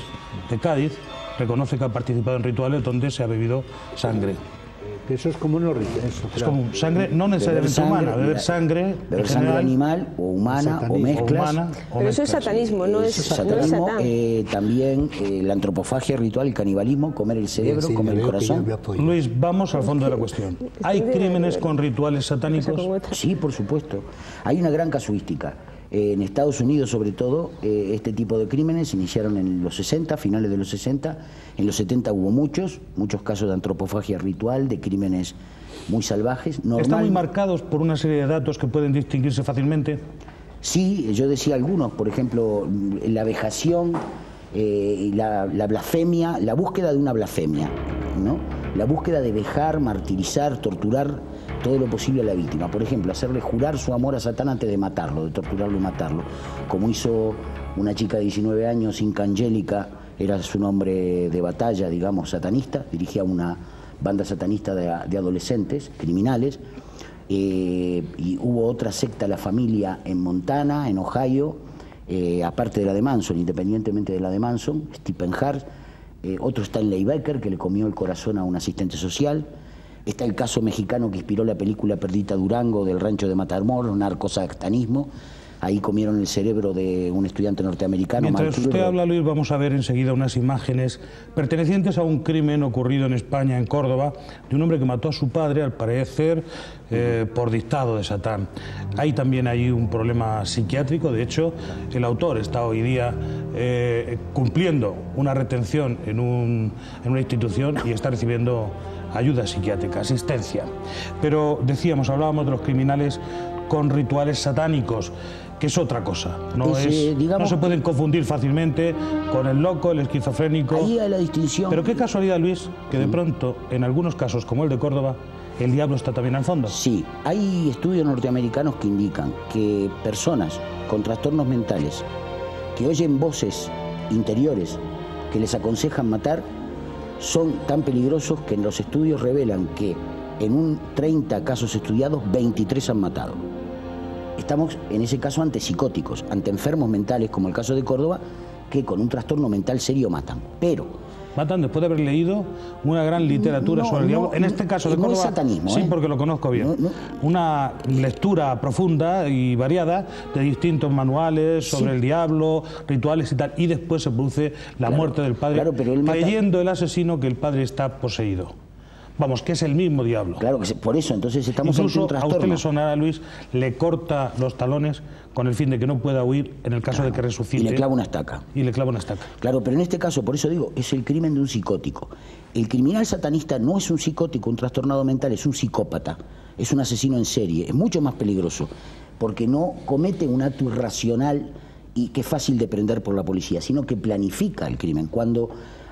de Cádiz reconoce que ha participado en rituales donde se ha bebido sangre. Eso es como unos rituales. Es como sangre, no necesariamente humana, beber sangre animal o humana o mezclas. Pero eso es satanismo, no es satanismo. También la antropofagia ritual, el canibalismo, comer el cerebro, comer el corazón. Luis, vamos al fondo de la cuestión. ¿Hay crímenes con rituales satánicos? Sí, por supuesto. Hay una gran casuística. En Estados Unidos, sobre todo, este tipo de crímenes se iniciaron en los 60, finales de los 60. En los 70 hubo muchos casos de antropofagia ritual, de crímenes muy salvajes. ¿Están muy marcados por una serie de datos que pueden distinguirse fácilmente? Sí, yo decía algunos, por ejemplo, la vejación, la blasfemia, la búsqueda de una blasfemia, ¿no? La búsqueda de vejar, martirizar, torturar todo lo posible a la víctima. Por ejemplo, hacerle jurar su amor a Satán antes de matarlo, de torturarlo y matarlo. Como hizo una chica de 19 años, Inca Angélica, era su nombre de batalla, digamos, satanista, dirigía una banda satanista de adolescentes, criminales, y hubo otra secta, la familia, en Montana, en Ohio, aparte de la de Manson, independientemente de la de Manson, Stephen Hart. Otro está en Lee Becker, que le comió el corazón a un asistente social. Está el caso mexicano que inspiró la película Perdita Durango, del rancho de Matamoros, narcosatanismo. Ahí comieron el cerebro de un estudiante norteamericano. Mientras usted habla, Luis, vamos a ver enseguida unas imágenes pertenecientes a un crimen ocurrido en España, en Córdoba, de un hombre que mató a su padre, al parecer, por dictado de Satán. Hay también ahí un problema psiquiátrico. De hecho, el autor está hoy día cumpliendo una retención en una institución y está recibiendo ayuda psiquiátrica, asistencia. Pero decíamos, hablábamos de los criminales con rituales satánicos, que es otra cosa. No se pueden confundir fácilmente con el loco, el esquizofrénico. Ahí hay la distinción. Pero qué casualidad, Luis, que de pronto, en algunos casos, como el de Córdoba, el diablo está también al fondo. Sí, hay estudios norteamericanos que indican que personas con trastornos mentales que oyen voces interiores que les aconsejan matar son tan peligrosos que en los estudios revelan que en un 30 casos estudiados, 23 han matado. Estamos en ese caso ante psicóticos, ante enfermos mentales, como el caso de Córdoba, que con un trastorno mental serio matan. Pero matan después de haber leído una gran literatura sobre el diablo. En este caso de Córdoba, no es satanismo, sí, porque lo conozco bien. Una lectura profunda y variada de distintos manuales sobre el diablo, rituales y tal. Y después se produce la muerte del padre, pero él creyendo el asesino que el padre está poseído. Vamos, que es el mismo diablo. Claro, que por eso, entonces estamos incluso ante un trastorno. A usted le sonará, Luis, le corta los talones con el fin de que no pueda huir en el caso de que resucite. Y le clava una estaca. Y le clava una estaca. Claro, pero en este caso, por eso digo, es el crimen de un psicótico. El criminal satanista no es un psicótico, un trastornado mental, es un psicópata. Es un asesino en serie. Es mucho más peligroso, porque no comete un acto irracional y que es fácil de prender por la policía, sino que planifica el crimen. Cuando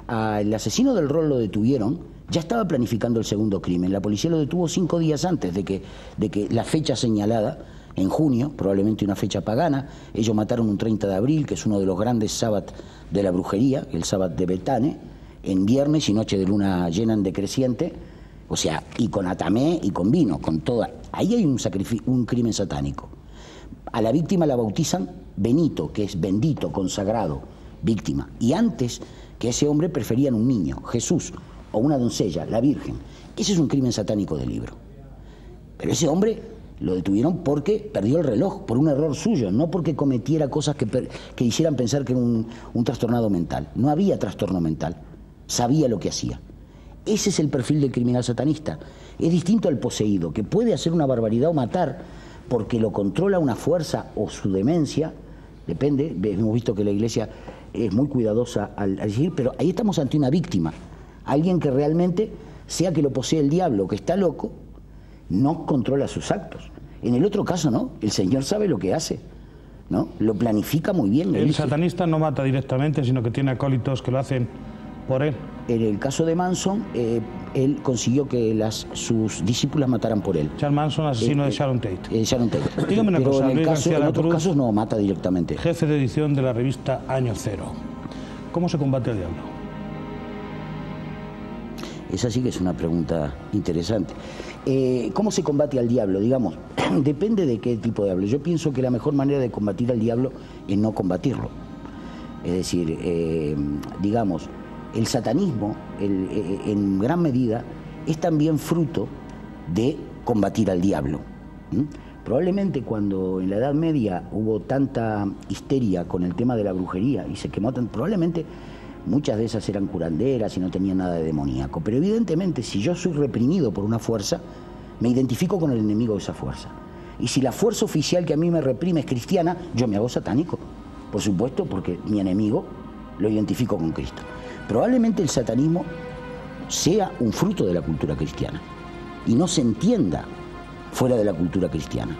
al asesino del rol lo detuvieron, ya estaba planificando el segundo crimen. La policía lo detuvo 5 días antes de que la fecha señalada, en junio, probablemente una fecha pagana. Ellos mataron un 30 de abril, que es uno de los grandes sábados de la brujería, el sábado de Betane, en viernes y noche de luna llena en decreciente, o sea, y con atamé y con vino, con toda. Ahí hay un crimen satánico. A la víctima la bautizan Benito, que es bendito, consagrado, víctima. Y antes que ese hombre preferían un niño, Jesús, o una doncella, la Virgen. Ese es un crimen satánico de libro. Pero ese hombre lo detuvieron porque perdió el reloj, por un error suyo, no porque cometiera cosas que hicieran pensar que era un trastornado mental. No había trastorno mental, sabía lo que hacía. Ese es el perfil del criminal satanista. Es distinto al poseído, que puede hacer una barbaridad o matar porque lo controla una fuerza o su demencia, depende. Hemos visto que la Iglesia es muy cuidadosa al decir, pero ahí estamos ante una víctima. Alguien que realmente, sea que lo posee el diablo o que está loco, no controla sus actos. En el otro caso, no, el Señor sabe lo que hace, ¿no? Lo planifica muy bien. El satanista no mata directamente, sino que tiene acólitos que lo hacen por él. En el caso de Manson, él consiguió que sus discípulas mataran por él. Charles Manson, asesino de Sharon Tate. Sharon Tate. Dígame una cosa, en otros casos no mata directamente. Jefe de edición de la revista Año Cero. ¿Cómo se combate al diablo? Esa sí que es una pregunta interesante. ¿Cómo se combate al diablo? Digamos, depende de qué tipo de diablo. Yo pienso que la mejor manera de combatir al diablo es no combatirlo. Es decir, digamos, el satanismo, en gran medida, es también fruto de combatir al diablo. Probablemente cuando en la Edad Media hubo tanta histeria con el tema de la brujería y se quemó tan, probablemente muchas de esas eran curanderas y no tenían nada de demoníaco. Pero evidentemente, si yo soy reprimido por una fuerza, me identifico con el enemigo de esa fuerza. Y si la fuerza oficial que a mí me reprime es cristiana, yo me hago satánico. Por supuesto, porque mi enemigo lo identifico con Cristo. Probablemente el satanismo sea un fruto de la cultura cristiana y no se entienda fuera de la cultura cristiana.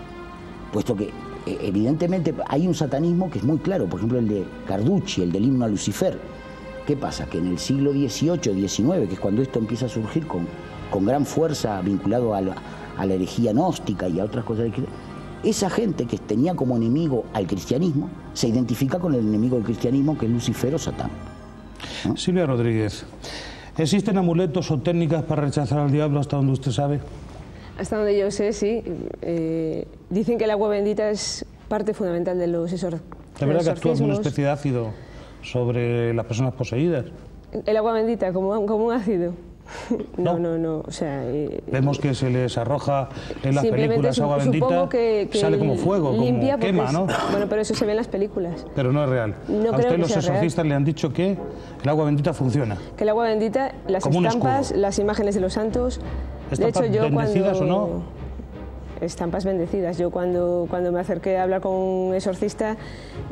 Puesto que, evidentemente, hay un satanismo que es muy claro. Por ejemplo, el de Carducci, el del himno a Lucifer. ¿Qué pasa? Que en el siglo XVIII, XIX, que es cuando esto empieza a surgir con gran fuerza vinculado a la herejía gnóstica y a otras cosas, esa gente que tenía como enemigo al cristianismo se identifica con el enemigo del cristianismo, que es Lucifer o Satán, ¿no? Silvia Rodríguez, ¿existen amuletos o técnicas para rechazar al diablo hasta donde usted sabe? Hasta donde yo sé, sí. Dicen que el agua bendita es parte fundamental de los exorcismos. ¿De verdad que actúa como una especie de ácido sobre las personas poseídas? El agua bendita, como un ácido. No. O sea, vemos que se les arroja en las películas agua bendita, que sale como fuego, como quema, ¿no? Bueno, pero eso se ve en las películas. Pero no es real. No a usted los exorcistas le han dicho que el agua bendita funciona. Que el agua bendita, las estampas, las imágenes de los santos. De hecho, yo bendecidas cuando... o no? Estampas bendecidas. Yo cuando me acerqué a hablar con un exorcista,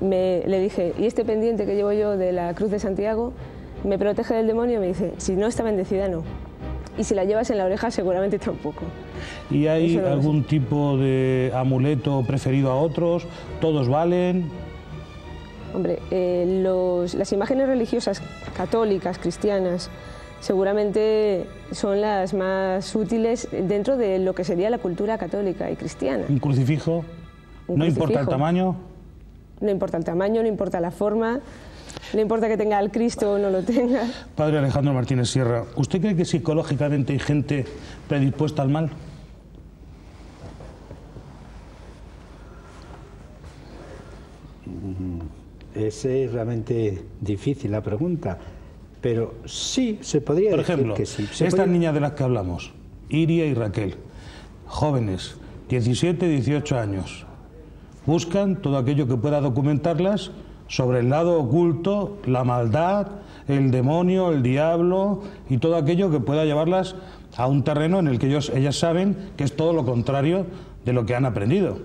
le dije, ¿y este pendiente que llevo yo de la Cruz de Santiago me protege del demonio? Me dice, si no está bendecida, no. Y si la llevas en la oreja, seguramente tampoco. ¿Y hay algún tipo de amuleto preferido a otros? ¿Todos valen? Hombre, las imágenes religiosas católicas, cristianas, seguramente son las más útiles dentro de lo que sería la cultura católica y cristiana. ¿Un crucifijo? ¿No importa el tamaño? No importa el tamaño, no importa la forma. No importa que tenga al Cristo o no lo tenga. Padre Alejandro Martínez Sierra, ¿usted cree que psicológicamente hay gente predispuesta al mal? Es realmente difícil la pregunta, pero sí, se podría decir que sí. Por ejemplo, estas niñas de las que hablamos, Iria y Raquel, jóvenes, 17, 18 años, buscan todo aquello que pueda documentarlas sobre el lado oculto, la maldad, el demonio, el diablo y todo aquello que pueda llevarlas a un terreno en el que ellas saben que es todo lo contrario de lo que han aprendido.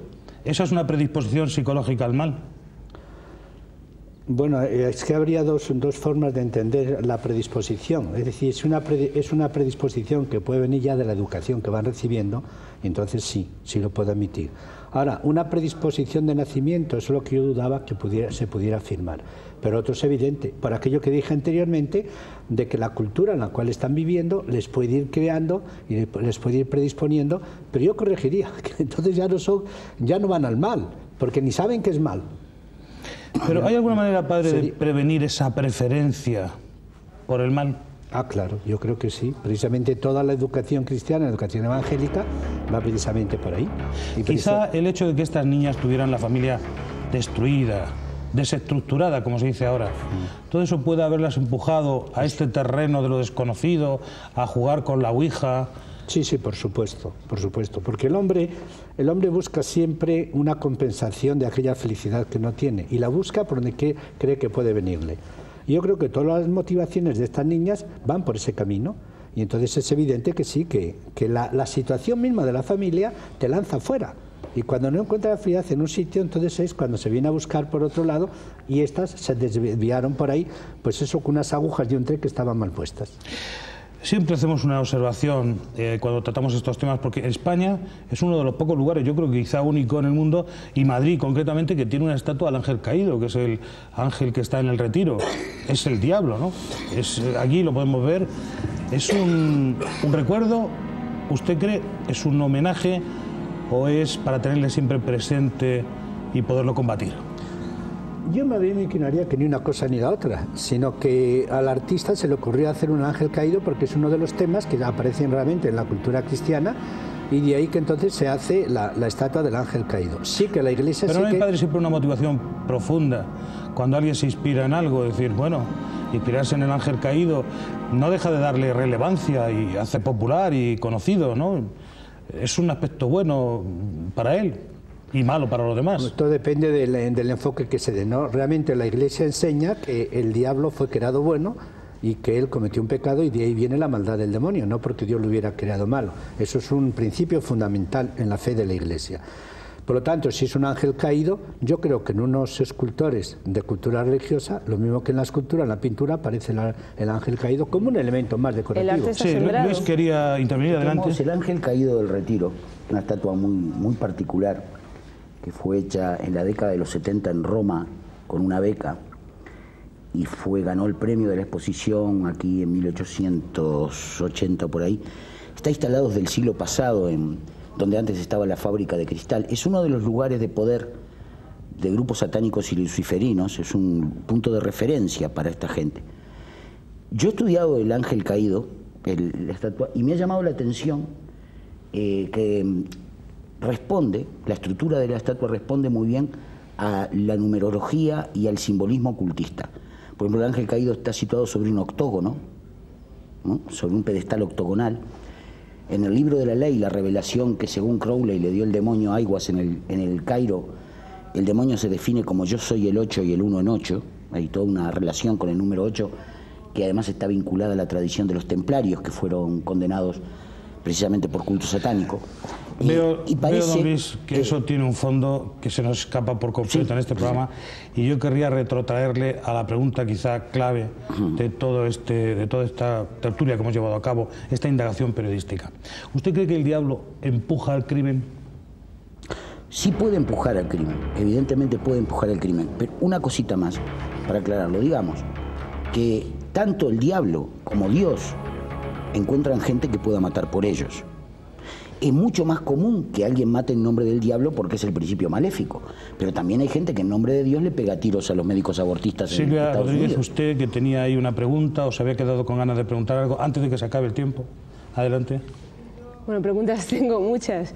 ¿Esa es una predisposición psicológica al mal? Bueno, es que habría dos formas de entender la predisposición. Es decir, es una predisposición que puede venir ya de la educación que van recibiendo, entonces sí lo puedo admitir. Ahora, una predisposición de nacimiento, eso es lo que yo dudaba que se pudiera afirmar. Pero otro es evidente, por aquello que dije anteriormente, de que la cultura en la cual están viviendo les puede ir creando y les puede ir predisponiendo, pero yo corregiría, que entonces ya no van al mal, porque ni saben que es mal. Pero ¿hay alguna manera, padre, de prevenir esa preferencia por el mal? Ah, claro, yo creo que sí. Precisamente toda la educación cristiana, la educación evangélica, va precisamente por ahí. Y quizá el hecho de que estas niñas tuvieran la familia destruida, desestructurada, como se dice ahora, todo eso puede haberlas empujado a este terreno de lo desconocido, a jugar con la ouija. Sí, por supuesto, porque el hombre busca siempre una compensación de aquella felicidad que no tiene y la busca por donde cree que puede venirle. Y yo creo que todas las motivaciones de estas niñas van por ese camino y entonces es evidente que sí, que la situación misma de la familia te lanza fuera. Y cuando no encuentra la felicidad en un sitio, entonces es cuando se viene a buscar por otro lado y estas se desviaron por ahí, pues eso, con unas agujas de un tren que estaban mal puestas. Siempre hacemos una observación cuando tratamos estos temas, porque España es uno de los pocos lugares, yo creo que quizá único en el mundo, y Madrid concretamente, que tiene una estatua del ángel caído, que es el ángel que está en el Retiro. Es el diablo, ¿no? Aquí lo podemos ver. ¿Es un recuerdo? ¿Usted cree? ¿Es un homenaje? ¿O es para tenerle siempre presente y poderlo combatir? Yo me inclinaría que ni una cosa ni la otra, sino que al artista se le ocurrió hacer un ángel caído porque es uno de los temas que aparecen realmente en la cultura cristiana y de ahí que entonces se hace la estatua del ángel caído. Sí que la Iglesia... Pero no hay, padre, siempre una motivación profunda. Cuando alguien se inspira en algo, decir, bueno, inspirarse en el ángel caído no deja de darle relevancia y hace popular y conocido, ¿no? Es un aspecto bueno para él. Y malo para los demás. Todo depende del enfoque que se dé, ¿no? Realmente la Iglesia enseña que el diablo fue creado bueno y que él cometió un pecado y de ahí viene la maldad del demonio, no porque Dios lo hubiera creado malo. Eso es un principio fundamental en la fe de la Iglesia. Por lo tanto, si es un ángel caído, yo creo que en unos escultores de cultura religiosa, lo mismo que en la escultura, en la pintura, aparece el ángel caído como un elemento más decorativo. Sí, Luis quería intervenir, adelante. El ángel caído del Retiro, una estatua muy particular, que fue hecha en la década de los 70 en Roma con una beca y ganó el premio de la exposición aquí en 1880 por ahí. Está instalado desde el siglo pasado en donde antes estaba la fábrica de cristal. Es uno de los lugares de poder de grupos satánicos y luciferinos, es un punto de referencia para esta gente. Yo he estudiado el ángel caído, la estatua, y me ha llamado la atención que la estructura de la estatua responde muy bien a la numerología y al simbolismo ocultista. Por ejemplo, el ángel caído está situado sobre un octógono, ¿no? Sobre un pedestal octogonal. En el libro de la ley, la revelación que según Crowley le dio el demonio Aiwass en el Cairo, el demonio se define como yo soy el 8 y el 1 en 8. Hay toda una relación con el número 8 que además está vinculada a la tradición de los templarios que fueron condenados precisamente por culto satánico. Veo, don Luis, que eso tiene un fondo que se nos escapa por completo en este programa, y yo querría retrotraerle a la pregunta quizá clave de toda esta tertulia que hemos llevado a cabo, esta indagación periodística. ¿Usted cree que el diablo empuja al crimen? Sí puede empujar al crimen, evidentemente puede empujar al crimen, pero una cosita más para aclararlo. Digamos que tanto el diablo como Dios encuentran gente que pueda matar por ellos. Es mucho más común que alguien mate en nombre del diablo porque es el principio maléfico. Pero también hay gente que en nombre de Dios le pega tiros a los médicos abortistas en Silvia Estados Rodríguez, Unidos. usted que tenía ahí una pregunta o se había quedado con ganas de preguntar algo antes de que se acabe el tiempo. Adelante. Bueno, preguntas tengo muchas.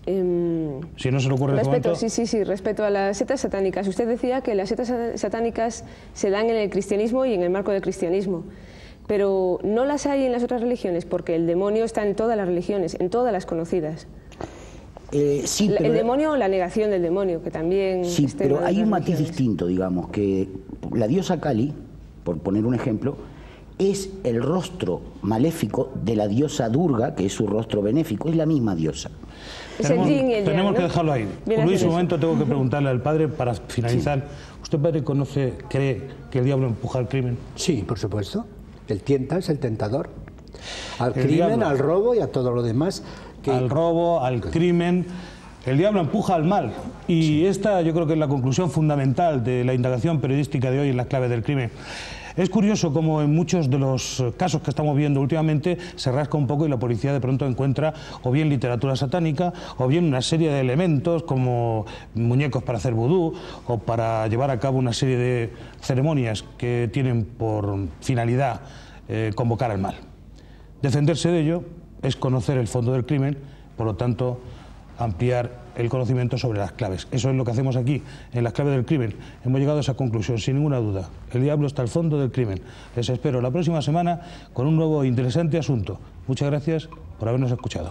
Si no se le ocurre en este momento... Sí, respecto a las sectas satánicas. Usted decía que las sectas satánicas se dan en el cristianismo y en el marco del cristianismo. Pero no las hay en las otras religiones, porque el demonio está en todas las religiones, en todas las conocidas. Sí, pero... El demonio o la negación del demonio, que también... Sí, pero hay un matiz religiones. distinto, digamos, que la diosa Kali, por poner un ejemplo, es el rostro maléfico de la diosa Durga, que es su rostro benéfico, es la misma diosa. Es el yin y el yang, Tenemos ¿no? que dejarlo ahí. Viene a Luis, ser un eso. momento tengo que preguntarle al padre para finalizar. ¿Usted, padre, cree que el diablo empuja al crimen? Sí, por supuesto. El tienta es el tentador. Al El crimen, diablo. al robo y a todo lo demás. Al robo, al crimen. El diablo empuja al mal. Y esta yo creo que es la conclusión fundamental de la indagación periodística de hoy en Las claves del crimen. Es curioso como en muchos de los casos que estamos viendo últimamente se rasca un poco y la policía de pronto encuentra o bien literatura satánica o bien una serie de elementos como muñecos para hacer vudú o para llevar a cabo una serie de ceremonias que tienen por finalidad convocar al mal. Defenderse de ello es conocer el fondo del crimen, por lo tanto ampliar el conocimiento sobre las claves. Eso es lo que hacemos aquí, en Las claves del crimen. Hemos llegado a esa conclusión, sin ninguna duda. El diablo está al fondo del crimen. Les espero la próxima semana con un nuevo e interesante asunto. Muchas gracias por habernos escuchado.